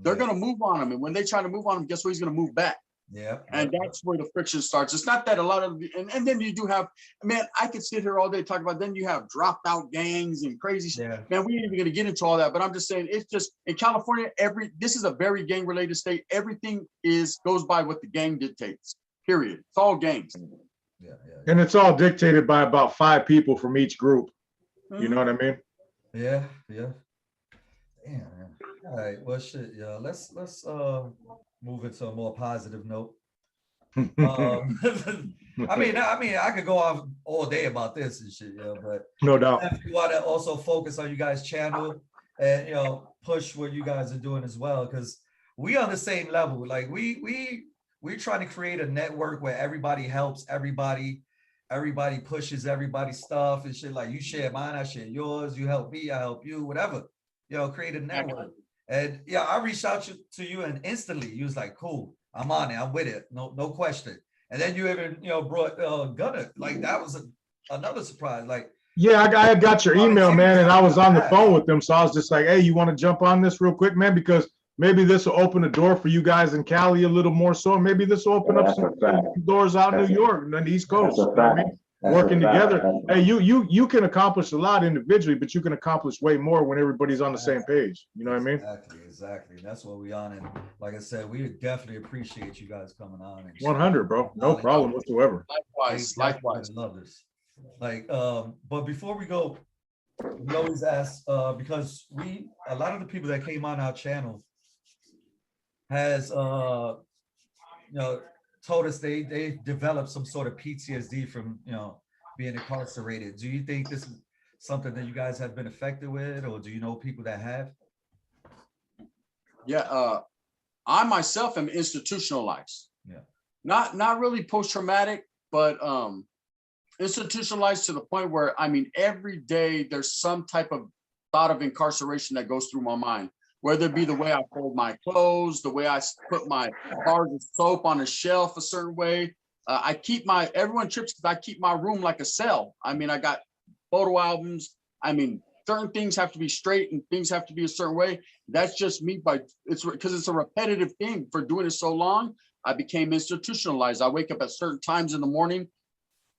Speaker 4: They're going to move on him. And when they try to move on him, guess what? He's going to move back. And that's where the friction starts. It's not that a lot of, and then you do have, man, I could sit here all day talking about, then you have dropped out gangs and crazy shit. Man, we ain't even gonna get into all that, but I'm just saying, it's just in California, this is a very gang related state. Everything goes by what the gang dictates, period. It's all gangs.
Speaker 3: And it's all dictated by about 5 people from each group. You know what I mean?
Speaker 1: Yeah. Damn, man. All right, well shit, yeah. Let's move into a more positive note. I mean, I could go on all day about this and shit, but
Speaker 3: no doubt.
Speaker 1: If you want to also focus on you guys' channel and push what you guys are doing as well, because we on the same level. Like we're trying to create a network where everybody helps everybody pushes everybody's stuff and shit. Like you share mine, I share yours, you help me, I help you, whatever. Create a network. And I reached out to you and instantly you was like, cool, I'm on it, I'm with it, no question. And then you even brought Gunner. Like that was another surprise. Like
Speaker 3: I got your email, man, and I was on the phone with them, so I was just like, hey, you want to jump on this real quick, man, because maybe this will open a door for you guys in Cali a little more so. Maybe this will open up some doors out in New York and the East Coast. You know what I mean? working
Speaker 2: a fact.
Speaker 3: together. Hey, you can accomplish a lot individually, but you can accomplish way more when everybody's on the same page. You know what I mean?
Speaker 1: Exactly. That's what we on. And like I said, we definitely appreciate you guys coming on. And
Speaker 3: 100, bro. No problem whatsoever.
Speaker 4: Likewise, likewise.
Speaker 1: Love this. Like, but before we go, we always ask, because a lot of the people that came on our channel has, told us they developed some sort of PTSD from, being incarcerated. Do you think this is something that you guys have been affected with, or do you know people that have?
Speaker 4: Yeah, I myself am institutionalized.
Speaker 1: Yeah.
Speaker 4: Not really post-traumatic, but institutionalized to the point where, I mean, every day there's some type of thought of incarceration that goes through my mind, whether it be the way I fold my clothes, the way I put my bars of soap on a shelf a certain way. Everyone trips because I keep my room like a cell. I mean, I got photo albums. I mean, certain things have to be straight and things have to be a certain way. That's just me, it's because it's a repetitive thing. For doing it so long, I became institutionalized. I wake up at certain times in the morning,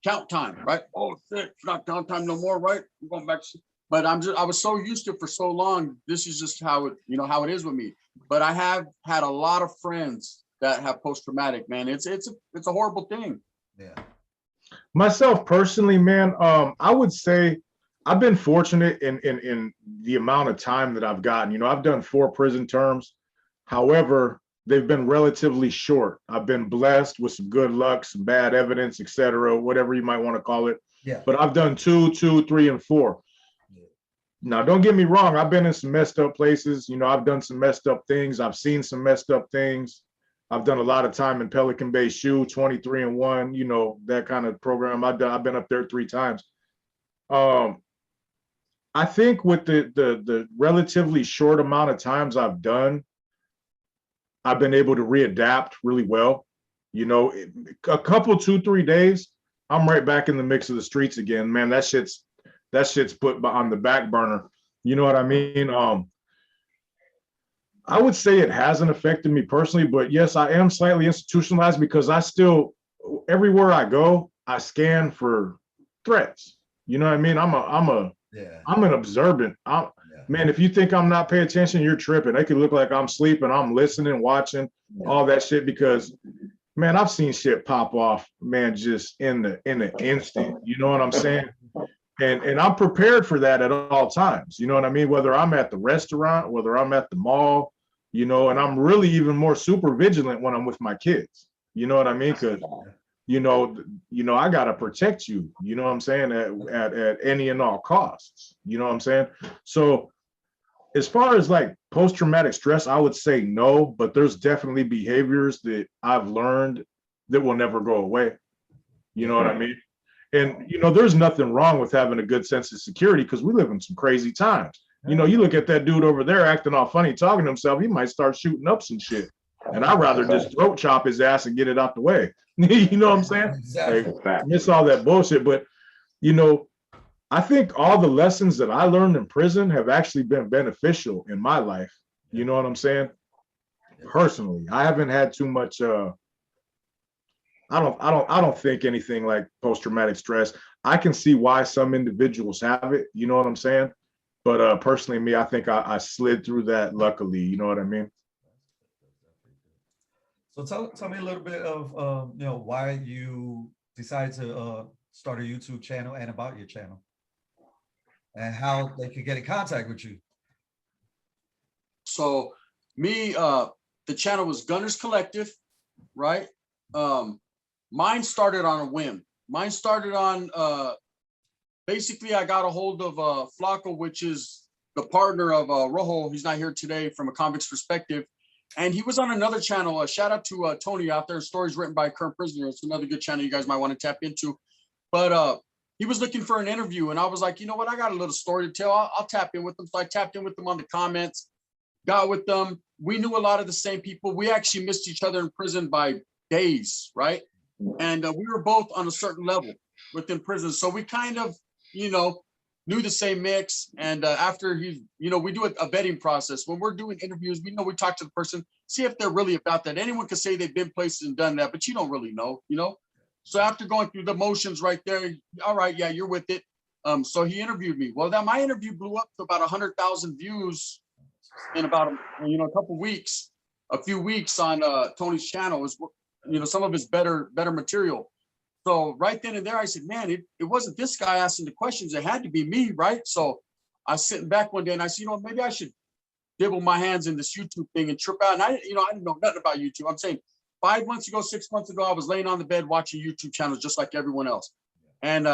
Speaker 4: count time, right? Oh shit, it's not count time no more, right? I'm going back. But I was so used to it for so long. This is just how it is with me. But I have had a lot of friends that have post-traumatic, man. It's a horrible thing.
Speaker 1: Yeah.
Speaker 3: Myself personally, man, I would say I've been fortunate in the amount of time that I've gotten. I've done 4 prison terms. However, they've been relatively short. I've been blessed with some good luck, some bad evidence, etc., whatever you might want to call it.
Speaker 1: Yeah.
Speaker 3: But I've done 2, 3, and 4. Now, don't get me wrong. I've been in some messed up places. I've done some messed up things. I've seen some messed up things. I've done a lot of time in Pelican Bay SHU, 23 and 1, that kind of program. I've been up there 3 times. I think with the relatively short amount of times I've done, I've been able to readapt really well. A couple, 2, 3 days, I'm right back in the mix of the streets again, man. That shit's put on the back burner. You know what I mean? I would say it hasn't affected me personally, but yes, I am slightly institutionalized because I still, everywhere I go, I scan for threats. You know what I mean? I'm an observant. Man, if you think I'm not paying attention, you're tripping. It could look like I'm sleeping. I'm listening, watching, all that shit because, man, I've seen shit pop off, man, just in the instant. You know what I'm saying? And I'm prepared for that at all times. You know what I mean? Whether I'm at the restaurant, whether I'm at the mall, and I'm really even more super vigilant when I'm with my kids. You know what I mean? Because, I got to protect you, you know what I'm saying, at any and all costs. You know what I'm saying? So as far as like post-traumatic stress, I would say no, but there's definitely behaviors that I've learned that will never go away. You know what I mean? And, there's nothing wrong with having a good sense of security because we live in some crazy times. You look at that dude over there acting all funny, talking to himself, he might start shooting up some shit. And I'd rather just throat chop his ass and get it out the way. You know what I'm saying?
Speaker 1: Exactly.
Speaker 3: Like, miss all that bullshit. But, I think all the lessons that I learned in prison have actually been beneficial in my life. You know what I'm saying? Personally, I haven't had too much, I don't think anything like post-traumatic stress. I can see why some individuals have it. You know what I'm saying? But personally, me, I think I slid through that luckily. You know what I mean?
Speaker 1: So tell me a little bit of why you decided to start a YouTube channel and about your channel and how they could get in contact with you.
Speaker 4: So me, the channel was GUNNERZ Collective, right? Mine started on a whim. Mine started on basically I got a hold of Flaco, which is the partner of Rojo. He's not here today from a convict's perspective. And he was on another channel. Shout out to Tony out there, stories written by a current prisoner. It's another good channel you guys might want to tap into. But he was looking for an interview. And I was like, you know what? I got a little story to tell. I'll tap in with them. So I tapped in with them on the comments, got with them. We knew a lot of the same people. We actually missed each other in prison by days, right? And we were both on a certain level within prison. So we kind of, knew the same mix. And after we do a vetting process. When we're doing interviews, we talk to the person, see if they're really about that. Anyone can say they've been places and done that, but you don't really know, So after going through the motions right there, all right, yeah, you're with it. So he interviewed me. Well, then my interview blew up to about 100,000 views in about a couple weeks, a few weeks on Tony's channel. It was, some of his better material. So right then and there, I said, man, it wasn't this guy asking the questions. It had to be me, right? So I was sitting back one day and I said, maybe I should dibble my hands in this YouTube thing and trip out. And I didn't know nothing about YouTube. I'm saying 5 months ago, 6 months ago, I was laying on the bed watching YouTube channels just like everyone else. And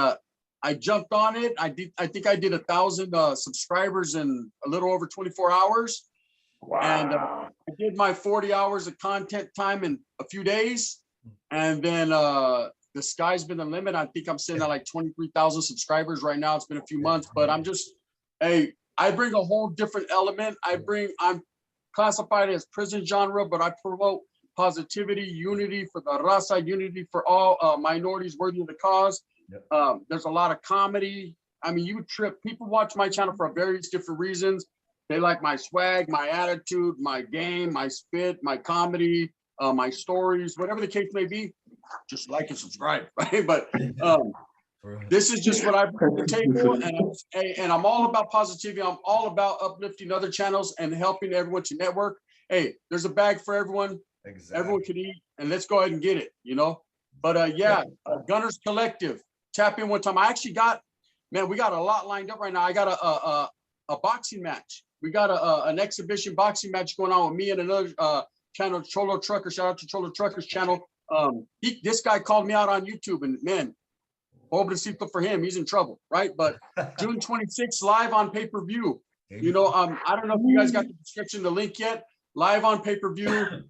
Speaker 4: I jumped on it. I think I did 1,000 subscribers in a little over 24 hours.
Speaker 2: Wow.
Speaker 4: And I did my 40 hours of content time in a few days. And then the sky's been the limit. I think I'm sitting at like 23,000 subscribers right now. It's been a few months, but I'm just, I bring a whole different element. I'm classified as prison genre, but I promote positivity, unity for the raza, unity for all minorities worthy of the cause. Yep. There's a lot of comedy. I mean, you trip. People watch my channel for various different reasons. They like my swag, my attitude, my game, my spit, my comedy, my stories, whatever the case may be. Just like and subscribe, right? But this is just what I bring to the table, and I'm all about positivity. I'm all about uplifting other channels and helping everyone to network. Hey, there's a bag for everyone. Exactly. Everyone can eat, and let's go ahead and get it, But GUNNERZ Collective, tap in one time. I actually got, man, we got a lot lined up right now. I got a boxing match. We got an exhibition boxing match going on with me and another channel, Cholo Trucker. Shout out to Cholo Trucker's channel. This guy called me out on YouTube, and man, pobrecito for him, he's in trouble, right? But June 26th, live on pay-per-view. I don't know if you guys got the description, the link yet. Live on pay-per-view.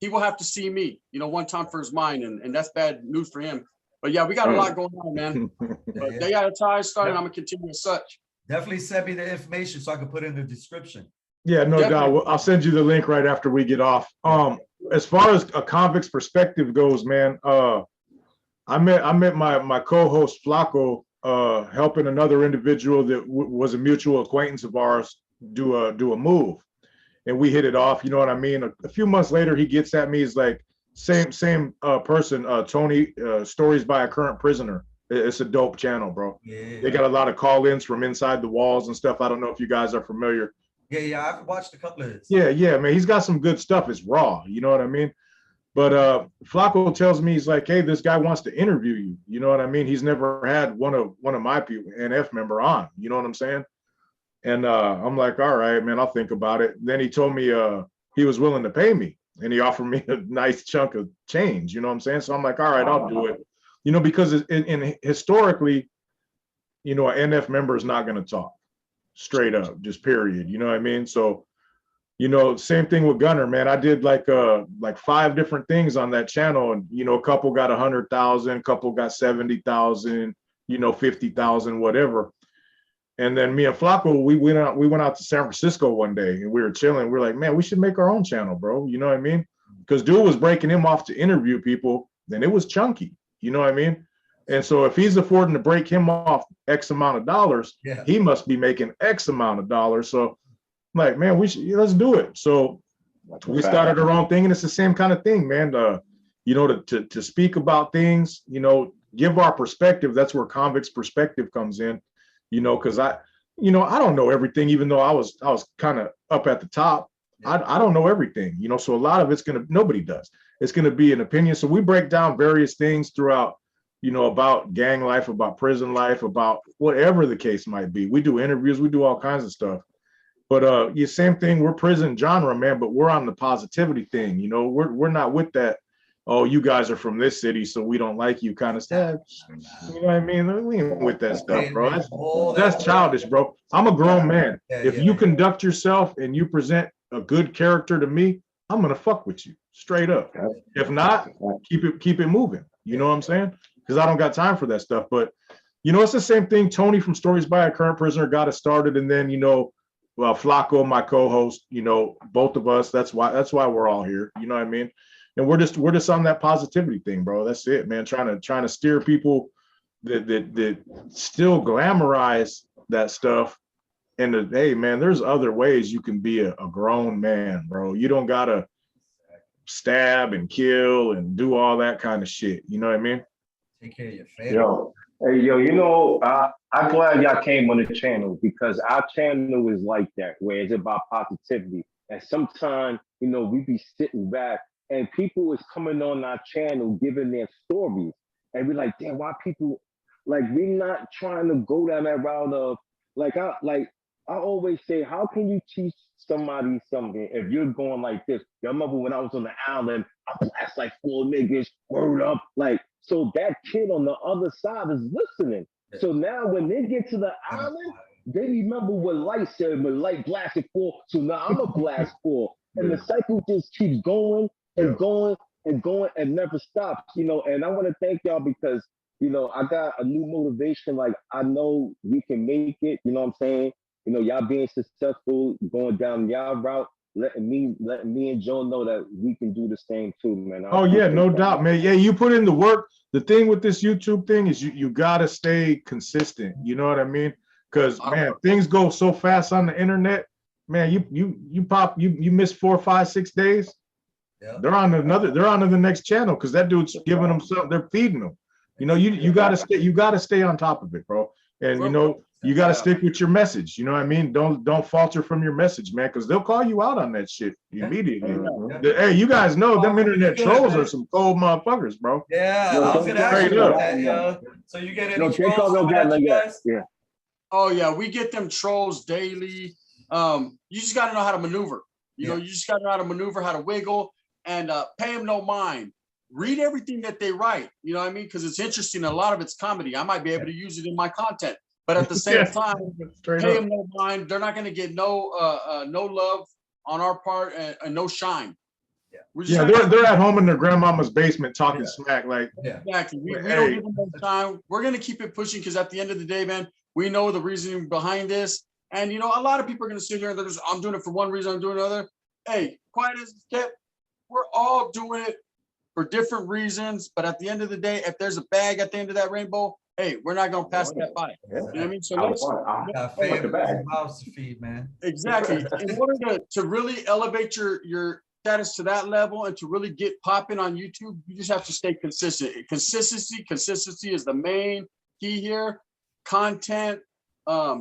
Speaker 4: He will have to see me, one time for his mind, and that's bad news for him. But yeah, we got a lot going on, man. But yeah, that's how I started. I'm gonna continue as such.
Speaker 1: Definitely send me the information so I can put it in the description.
Speaker 3: Yeah, no doubt. I'll send you the link right after we get off. As far as a convict's perspective goes, man, I met my co-host Flaco helping another individual that was a mutual acquaintance of ours do a move, and we hit it off. You know what I mean? A few months later, he gets at me. He's like, same person, Tony, stories by a current prisoner. It's a dope channel, bro. Yeah. They got a lot of call-ins from inside the walls and stuff. I don't know if you guys are familiar.
Speaker 1: Yeah, I've watched a couple of his.
Speaker 3: Yeah, man, he's got some good stuff. It's raw, you know what I mean? But Flaco tells me, he's like, hey, this guy wants to interview you. You know what I mean? He's never had one of my people, NF member, on. You know what I'm saying? And I'm like, all right, man, I'll think about it. Then he told me he was willing to pay me, and he offered me a nice chunk of change. You know what I'm saying? So I'm like, all right, I'll do it. Because in historically, an NF member is not going to talk straight up, just period. You know what I mean? So, same thing with Gunner, man. I did like 5 different things on that channel, and a couple got 100,000, a couple got 70,000, 50,000, whatever. And then me and Flaco, we went out to San Francisco one day, and we were chilling. We were like, man, we should make our own channel, bro. You know what I mean? Because dude was breaking him off to interview people, then it was chunky. You know what I mean? And so if he's affording to break him off X amount of dollars, he must be making X amount of dollars. So I'm like, man, let's do it. So we started our own thing, and it's the same kind of thing, man. To speak about things, give our perspective. That's where Convict's perspective comes in, because I don't know everything, even though I was kind of up at the top. I don't know everything, so a lot of it's nobody does. It's going to be an opinion. So we break down various things throughout, about gang life, about prison life, about whatever the case might be. We do interviews, we do all kinds of stuff. But same thing, we're prison genre, man, but we're on the positivity thing. We're not with that, oh, you guys are from this city, so we don't like you kind of stuff. You know what I mean? We ain't with that stuff, bro. That's childish, bro. I'm a grown man. If you conduct yourself and you present a good character to me, I'm gonna fuck with you straight up. If not, keep it moving. You know what I'm saying? Because I don't got time for that stuff. But it's the same thing. Tony from Stories by a Current Prisoner got us started, and then Flaco, my co-host, both of us. That's why we're all here. You know what I mean? And we're just on that positivity thing, bro. That's it, man. Trying to steer people that still glamorize that stuff. And hey, man, there's other ways you can be a grown man, bro. You don't gotta stab and kill and do all that kind of shit. You know what I mean?
Speaker 1: Take care of your family.
Speaker 2: Yo, hey, yo, I'm glad y'all came on the channel because our channel is like that, where it's about positivity. And sometimes, we be sitting back and people is coming on our channel giving their stories. And we're like, damn, why people, like, we're not trying to go down that route of, I always say, how can you teach somebody something if you're going like this? I remember when I was on the island, I blast like 4 niggas, word up, like, so that kid on the other side is listening. So now when they get to the island, they remember what Light said, when Light blasted 4, so now I'm a blast 4. And the cycle just keeps going and going and going and never stops, and I want to thank y'all because, I got a new motivation. Like, I know we can make it, you know what I'm saying? Y'all being successful, going down y'all route, letting me and Joe know that we can do the same too, man.
Speaker 3: Oh yeah, no doubt, man. Yeah, you put in the work. The thing with this YouTube thing is you gotta stay consistent. You know what I mean? Because man, things go so fast on the internet. Man, you miss 4, 5, 6 days. Yeah. They're on to the next channel because that dude's giving them something. They're feeding them. You gotta stay on top of it, bro. And you got to stick with your message. You know what I mean? Don't falter from your message, man, because they'll call you out on that shit immediately. Hey, you guys know them internet trolls are some cold motherfuckers, bro.
Speaker 1: Yeah, I was gonna ask you about that. So you get any trolls coming at you guys?
Speaker 2: Yeah.
Speaker 4: Oh yeah, we get them trolls daily. You just got to know how to maneuver. You just got to know how to maneuver, how to wiggle, and pay them no mind. Read everything that they write. You know what I mean? Because it's interesting. A lot of it's comedy. I might be able to use it in my content. But at the same time, pay them no mind. They're not going to get no love on our part and no shine.
Speaker 3: Yeah, they're at home in their grandmama's basement talking smack. Like,
Speaker 4: exactly. We don't give them no time. We're going to keep it pushing because at the end of the day, man, we know the reasoning behind this. And, a lot of people are going to sit here and they're just, I'm doing it for one reason, I'm doing another. Hey, quiet as it's kept. We're all doing it for different reasons. But at the end of the day, if there's a bag at the end of that rainbow, hey, we're not gonna pass that by. You know what I mean? So let's
Speaker 1: mouths to feed, man.
Speaker 4: Exactly. In order to really elevate your status to that level and to really get popping on YouTube, you just have to stay consistent. Consistency is the main key here. Content,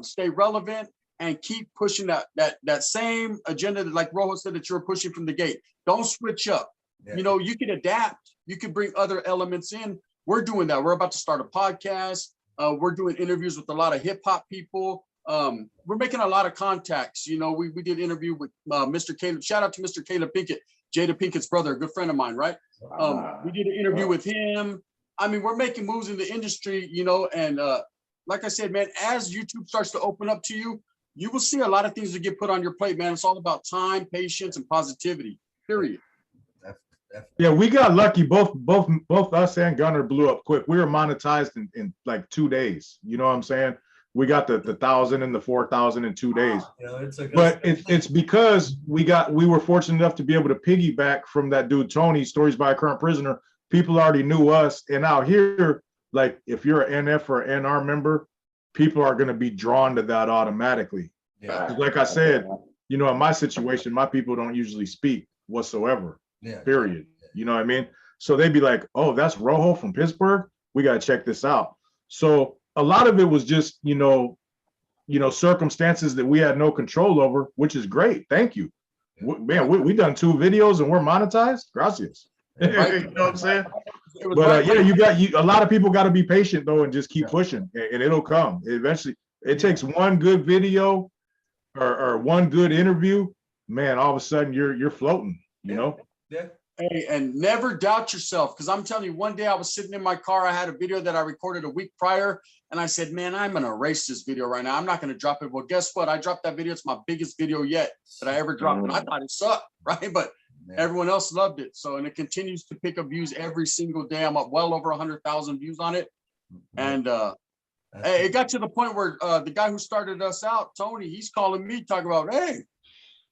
Speaker 4: stay relevant, and keep pushing that same agenda that, like Rojo said, that you're pushing from the gate. Don't switch up. You can adapt. You can bring other elements in. We're doing that. We're about to start a podcast. We're doing interviews with a lot of hip hop people. We're making a lot of contacts. We did an interview with Mr. Caleb. Shout out to Mr. Caleb Pinkett, Jada Pinkett's brother, a good friend of mine, right? We did an interview with him. I mean, we're making moves in the industry, and like I said, man, as YouTube starts to open up to you, you will see a lot of things that get put on your plate, man. It's all about time, patience, and positivity, period.
Speaker 3: Yeah, we got lucky. Both us and Gunner blew up quick. We were monetized in like 2 days. You know what I'm saying? We got the 1,000 and the 4,000 in 2 days. But it's because we were fortunate enough to be able to piggyback from that dude Tony, Stories by a Current Prisoner. People already knew us, and out here, like if you're an NF or NR member, people are going to be drawn to that automatically. Yeah. Like I said, in my situation, my people don't usually speak whatsoever. Yeah. Period. You know what I mean? So they'd be like, oh, that's Rojo from Pittsburgh. We got to check this out. So a lot of it was just, circumstances that we had no control over, which is great. Thank you. Man, we done 2 videos and we're monetized. Gracias.
Speaker 4: Right.
Speaker 3: You know what I'm saying? But a lot of people got to be patient though and just keep pushing, and it'll come. Eventually, it takes one good video or one good interview. Man, all of a sudden you're floating, you know?
Speaker 1: Yeah.
Speaker 4: Hey, and never doubt yourself, because I'm telling you, one day I was sitting in my car. I had a video that I recorded a week prior, and I said, man, I'm going to erase this video right now. I'm not going to drop it. Well, guess what? I dropped that video. It's my biggest video yet that I ever dropped, and I thought it sucked, right? But everyone else loved it. So, and it continues to pick up views every single day. I'm up well over 100,000 views on it. And hey, it got to the point where the guy who started us out, Tony, he's calling me, talking about, hey,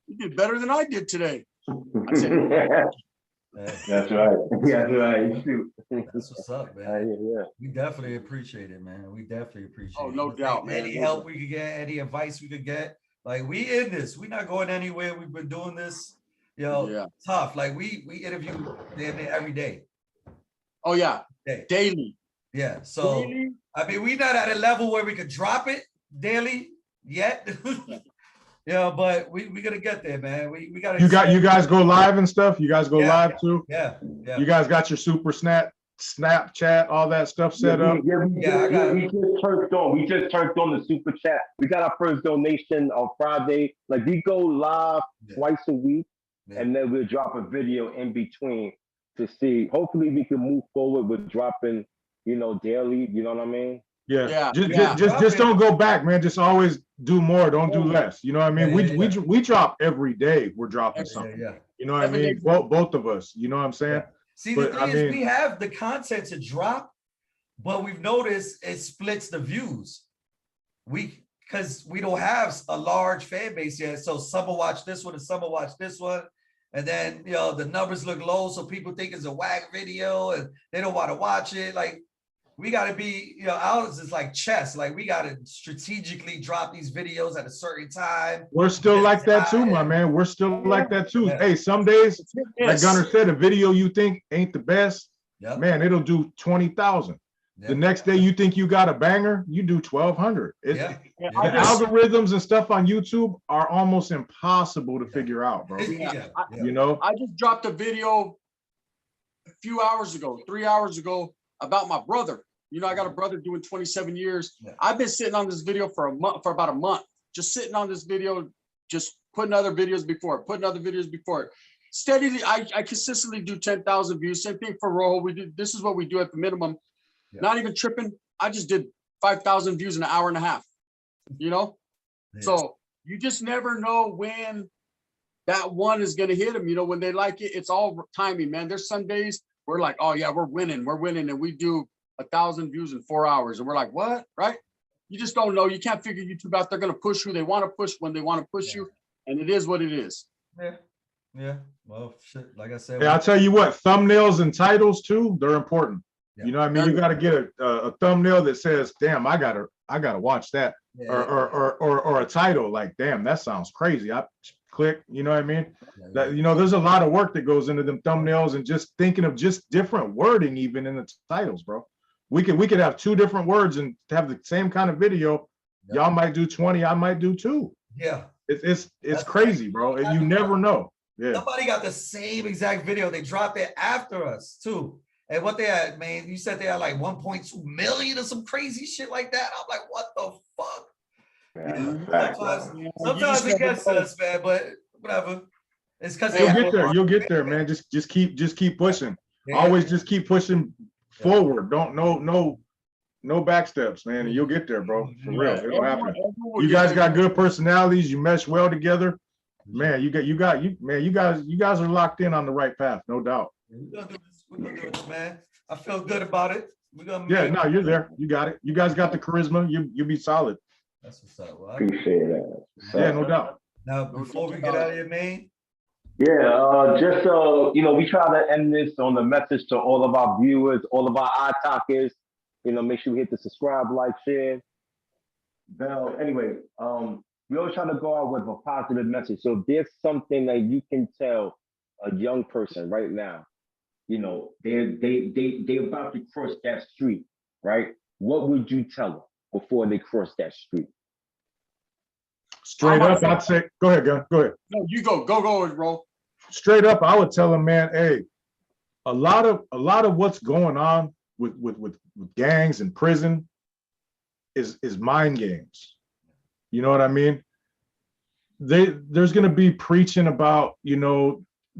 Speaker 4: you did better than I did today. I said,
Speaker 2: that's right. That's right.
Speaker 1: That's what's up, man.
Speaker 2: Yeah.
Speaker 1: We definitely appreciate it, man. We definitely appreciate it.
Speaker 4: Oh, no doubt, man.
Speaker 1: Any help we could get, any advice we could get. Like, we in this. We're not going anywhere. We've been doing this
Speaker 4: Yeah.
Speaker 1: tough. Like we interview damn near every day.
Speaker 4: Oh yeah, daily.
Speaker 1: Yeah. So
Speaker 4: Daily.
Speaker 1: I mean, we not at a level where we could drop it daily yet. Yeah, but we gonna get there, man. We gotta.
Speaker 3: You guys go live and stuff. You guys go
Speaker 1: Yeah,
Speaker 3: live too.
Speaker 1: Yeah.
Speaker 3: You guys got your super Snapchat, all that stuff set up.
Speaker 2: We just turned on. We just turned on the super chat. We got our first donation on Friday. Like we go live twice a week, and then we'll drop a video in between to see. Hopefully, we can move forward with dropping, daily. You know what I mean?
Speaker 3: Yeah. Just don't go back, man. Just always do more. Don't do less. You know what I mean? We drop every day. We're dropping something. You know what I mean? Both of us. You know what I'm saying?
Speaker 1: See, the thing is, we have the content to drop, but we've noticed it splits the views. Because we don't have a large fan base yet. So some will watch this one and some will watch this one. And then, the numbers look low. So people think it's a whack video and they don't want to watch it. Like, we got to be, ours is like chess. Like, we got to strategically drop these videos at a certain time.
Speaker 3: We're still like that too, my man. We're still like that too. Hey, some days, like Gunner said, a video you think ain't the best, man, it'll do 20,000. The next day you think you got a banger, you do 1,200. The algorithms and stuff on YouTube are almost impossible to figure out, bro.
Speaker 4: I just dropped a video a few hours ago, 3 hours ago, about my brother. I got a brother doing 27 years. I've been sitting on this video for about a month, just sitting on this video, just putting other videos before it, steadily. I consistently do 10,000 views. Same thing for Rojo. This is what we do at the minimum. Not even tripping. I just did 5,000 views in an hour and a half, So you just never know when that one is going to hit them. When they like it, it's all timing, man. There's some days we're like, oh yeah, we're winning. And we do 1,000 views in 4 hours. And we're like, what? Right? You just don't know. You can't figure YouTube out. They're going to push who they want to push when they want to push you. And it is what it is.
Speaker 1: Yeah. Well, shit, like I said.
Speaker 3: I'll tell you what, thumbnails and titles too, they're important. You know what I mean? You got to get a thumbnail that says, damn, I gotta watch that. Or a title like, damn, that sounds crazy. I click, you know what I mean? There's a lot of work that goes into them thumbnails and just thinking of just different wording even in the titles, bro. We could have 2 different words and have the same kind of video. Y'all might do 20, I might do 2.
Speaker 1: Yeah.
Speaker 3: It's crazy, bro. You never know. Yeah.
Speaker 1: Somebody got the same exact video. They dropped it after us too. And what they had, man, you said they had like 1.2 million or some crazy shit like that. I'm like, what the fuck? Sometimes it gets us, man, but whatever. It's because
Speaker 3: you'll get there, man. Just keep pushing. Always just keep pushing forward. Don't no backsteps, man. And you'll get there, bro. For real. It'll happen. You guys got good personalities, you mesh well together. Man, you guys are locked in on the right path, no doubt.
Speaker 1: We're gonna do this, man. I feel good about it.
Speaker 3: You're there. You got it. You guys got the charisma. You'll be solid.
Speaker 1: That's what's up. Well,
Speaker 2: appreciate that.
Speaker 3: Yeah, no doubt.
Speaker 1: Now, before we get out of here, man.
Speaker 2: Just so we try to end this on the message to all of our viewers, all of our ITOKers. Make sure we hit the subscribe, like, share, bell. Anyway, we always try to go out with a positive message. So if there's something that you can tell a young person right now, they're about to cross that street, right? What would you tell them before they cross that street?
Speaker 3: Straight up, I'd say, go ahead, Gun. Go ahead.
Speaker 4: No, you go, bro.
Speaker 3: Straight up, I would tell them, man, hey, a lot of what's going on with gangs and prison is mind games. You know what I mean? There's going to be preaching about,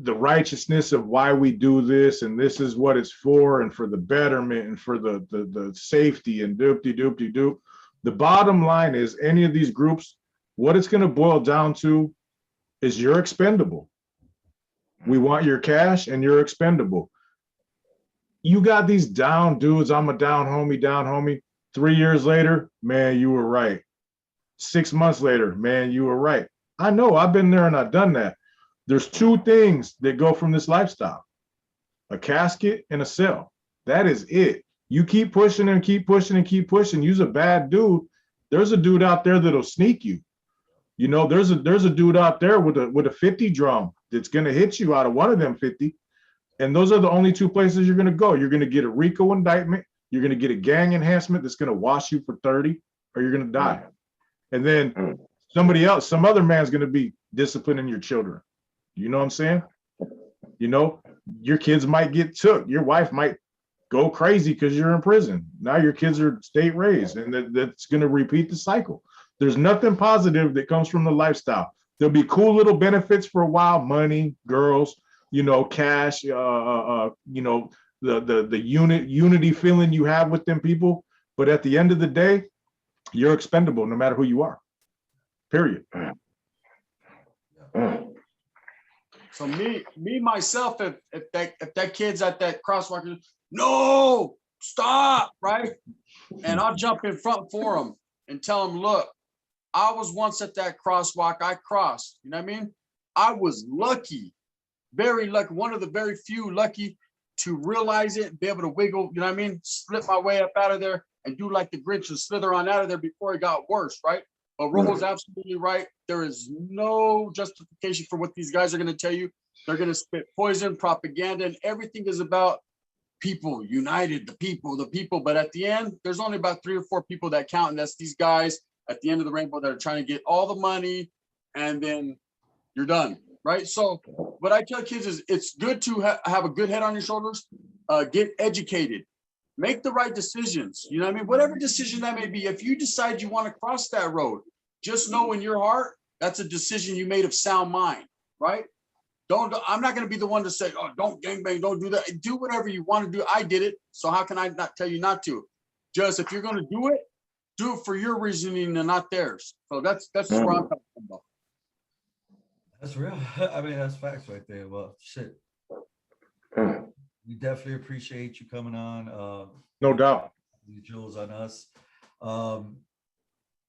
Speaker 3: the righteousness of why we do this, and this is what it's for, and for the betterment, and for the safety, and doop-de-doop-de-doop. The bottom line is, any of these groups, what it's going to boil down to is you're expendable. We want your cash, and you're expendable. You got these down dudes, I'm a down homie. 3 years later, man, you were right. 6 months later, man, you were right. I know, I've been there and I've done that. There's 2 things that go from this lifestyle: a casket and a cell. That is it. You keep pushing and keep pushing and keep pushing. You's a bad dude. There's a dude out there that'll sneak you. You know, there's a dude out there with a 50 drum that's gonna hit you out of one of them 50. And those are the only two places you're gonna go. You're gonna get a RICO indictment, you're gonna get a gang enhancement that's gonna wash you for 30, or you're gonna die. And then somebody else, some other man's gonna be disciplining your children. You know what I'm saying? You know, your kids might get took, your wife might go crazy because you're in prison. Now your kids are state raised, and that's gonna repeat the cycle. There's nothing positive that comes from the lifestyle. There'll be cool little benefits for a while, money, girls, you know, cash, you know, the unity feeling you have with them people. But at the end of the day, you're expendable no matter who you are. Period.
Speaker 4: So myself, if that kid's at that crosswalk, no, stop, right? And I'll jump in front for him and tell him, look, I was once at that crosswalk, I crossed, you know what I mean? I was lucky, very lucky, one of the very few lucky to realize it, be able to wiggle, you know what I mean? Slip my way up out of there and do like the Grinch and slither on out of there before it got worse, right? But Rojo's absolutely right. There is no justification for what these guys are going to tell you. They're going to spit poison, propaganda, and everything is about people, united, the people. But at the end, there's only about 3 or 4 people that count, and that's these guys at the end of the rainbow that are trying to get all the money, and then you're done, right? So what I tell kids is it's good to have a good head on your shoulders, get educated, make the right decisions. You know what I mean? Whatever decision that may be, if you decide you want to cross that road, just know in your heart, that's a decision you made of sound mind, right? I'm not going to be the one to say, oh, don't gangbang, don't do that. Do whatever you want to do. I did it. So how can I not tell you not to? Just if you're going to do it for your reasoning and not theirs. So that's where I'm coming from.
Speaker 1: That's real. I mean, that's facts right there. Well, shit. We definitely appreciate you coming on.
Speaker 3: No doubt.
Speaker 1: The jewels on us.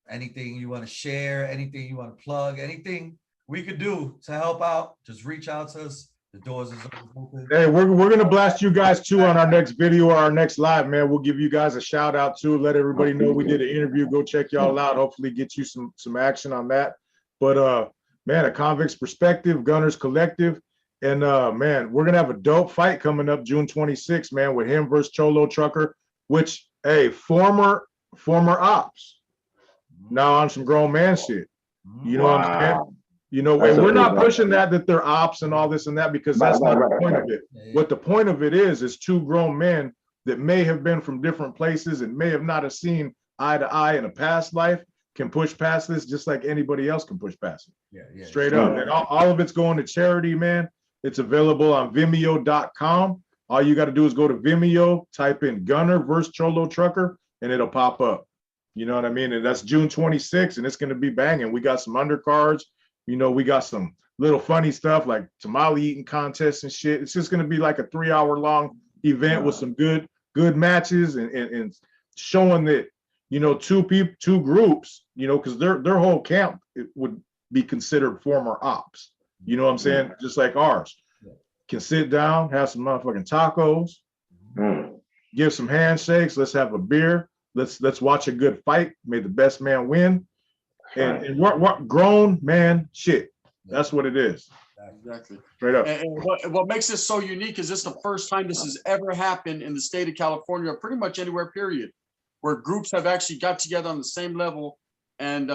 Speaker 1: Anything you want to share, anything you want to plug, anything we could do to help out, just reach out to us. The doors is open.
Speaker 3: Hey, we're gonna blast you guys too on our next video or our next live, man. We'll give you guys a shout out too. Let everybody know we did an interview. Go check y'all out. Hopefully get you some action on that. But man, a convict's perspective, Gunners Collective. And man, we're gonna have a dope fight coming up June 26th, man, with him versus Cholo Trucker, which, hey, former ops. Now on some grown man shit. You know what I'm saying? You know, we're not pushing that they're ops and all this and that, because that's not the point of it. What the point of it is 2 grown men that may have been from different places and may have not have seen eye to eye in a past life can push past this just like anybody else can push past it. Yeah. Straight up. And all of it's going to charity, man. It's available on Vimeo.com. All you got to do is go to Vimeo, type in Gunner versus Cholo Trucker, and it'll pop up. You know what I mean? And that's June 26th, and it's going to be banging. We got some undercards. You know, we got some little funny stuff like tamale eating contests and shit. It's just going to be like a 3-hour long event with some good matches and showing that, you know, two groups, you know, because their whole camp would be considered former ops. You know what I'm saying? Just like ours. Can sit down, have some motherfucking tacos, give some handshakes. Let's have a beer. Let's watch a good fight. May the best man win. And what grown man shit. That's what it is.
Speaker 4: Exactly.
Speaker 3: Straight up.
Speaker 4: And what makes this so unique is this the first time this has ever happened in the state of California, or pretty much anywhere, period, where groups have actually got together on the same level and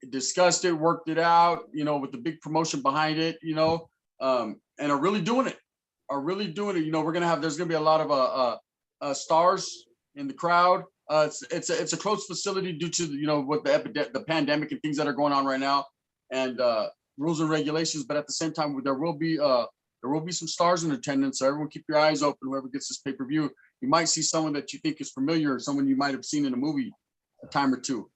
Speaker 4: discussed it, worked it out, you know, with the big promotion behind it, you know, and are really doing it. You know, there's gonna be a lot of stars in the crowd. It's a closed facility due to, you know, what the pandemic and things that are going on right now, and rules and regulations. But at the same time, there will be some stars in attendance. So everyone keep your eyes open. Whoever gets this pay-per-view, you might see someone that you think is familiar, or someone you might have seen in a movie a time or two.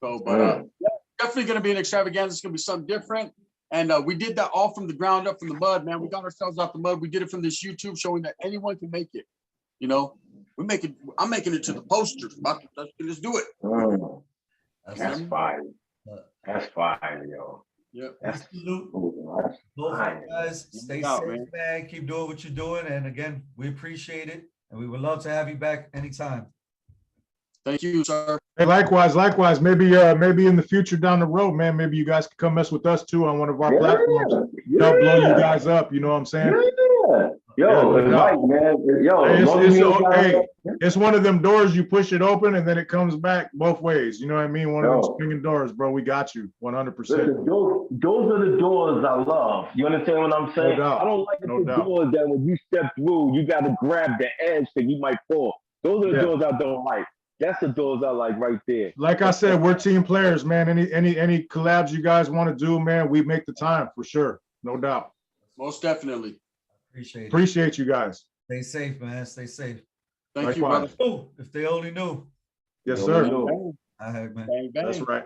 Speaker 4: So, but yeah, definitely going to be an extravaganza. It's going to be something different. And we did that all from the ground up, from the mud, man. We got ourselves out the mud. We did it from this YouTube, showing that anyone can make it. You know, I'm making it to the posters. Let's do it.
Speaker 2: That's fire. That's fire, yo.
Speaker 4: Yep.
Speaker 2: That's
Speaker 1: Both
Speaker 2: fire.
Speaker 1: guys, stay safe, man. Keep doing what you're doing. And again, we appreciate it. And we would love to have you back anytime.
Speaker 4: Thank you, sir.
Speaker 3: Hey, likewise. Maybe in the future down the road, man, maybe you guys can come mess with us too on one of our platforms. Help blow you guys up. You know what I'm saying?
Speaker 2: Yeah. Yo,
Speaker 3: no
Speaker 2: it's
Speaker 3: doubt.
Speaker 2: right, man. Yo,
Speaker 3: Hey,
Speaker 2: as long as you ain't
Speaker 3: hey,
Speaker 2: got-
Speaker 3: it's one of them doors you push it open and then it comes back both ways. You know what I mean? One of them
Speaker 2: Yo.
Speaker 3: swinging doors, bro. We got you 100%.
Speaker 2: Listen, those are the doors I love. You understand what I'm saying?
Speaker 3: doubt.
Speaker 2: I don't like
Speaker 3: No
Speaker 2: the
Speaker 3: doubt.
Speaker 2: doors that when you step through, you got to grab the edge that you might fall. Those are the
Speaker 3: Yeah.
Speaker 2: doors I don't like. That's the doors I like right there.
Speaker 3: Like I said, we're team players, man. Any collabs you guys want to do, man, we make the time for sure. No doubt.
Speaker 4: Most definitely.
Speaker 3: Appreciate you guys.
Speaker 1: Stay safe, man. Stay safe.
Speaker 4: Thank you,
Speaker 3: Likewise.
Speaker 4: brother.
Speaker 1: If they only knew.
Speaker 3: Yes,
Speaker 2: Yo,
Speaker 3: sir.
Speaker 2: yo.
Speaker 1: All right, man.
Speaker 4: Bang, bang.
Speaker 3: That's right.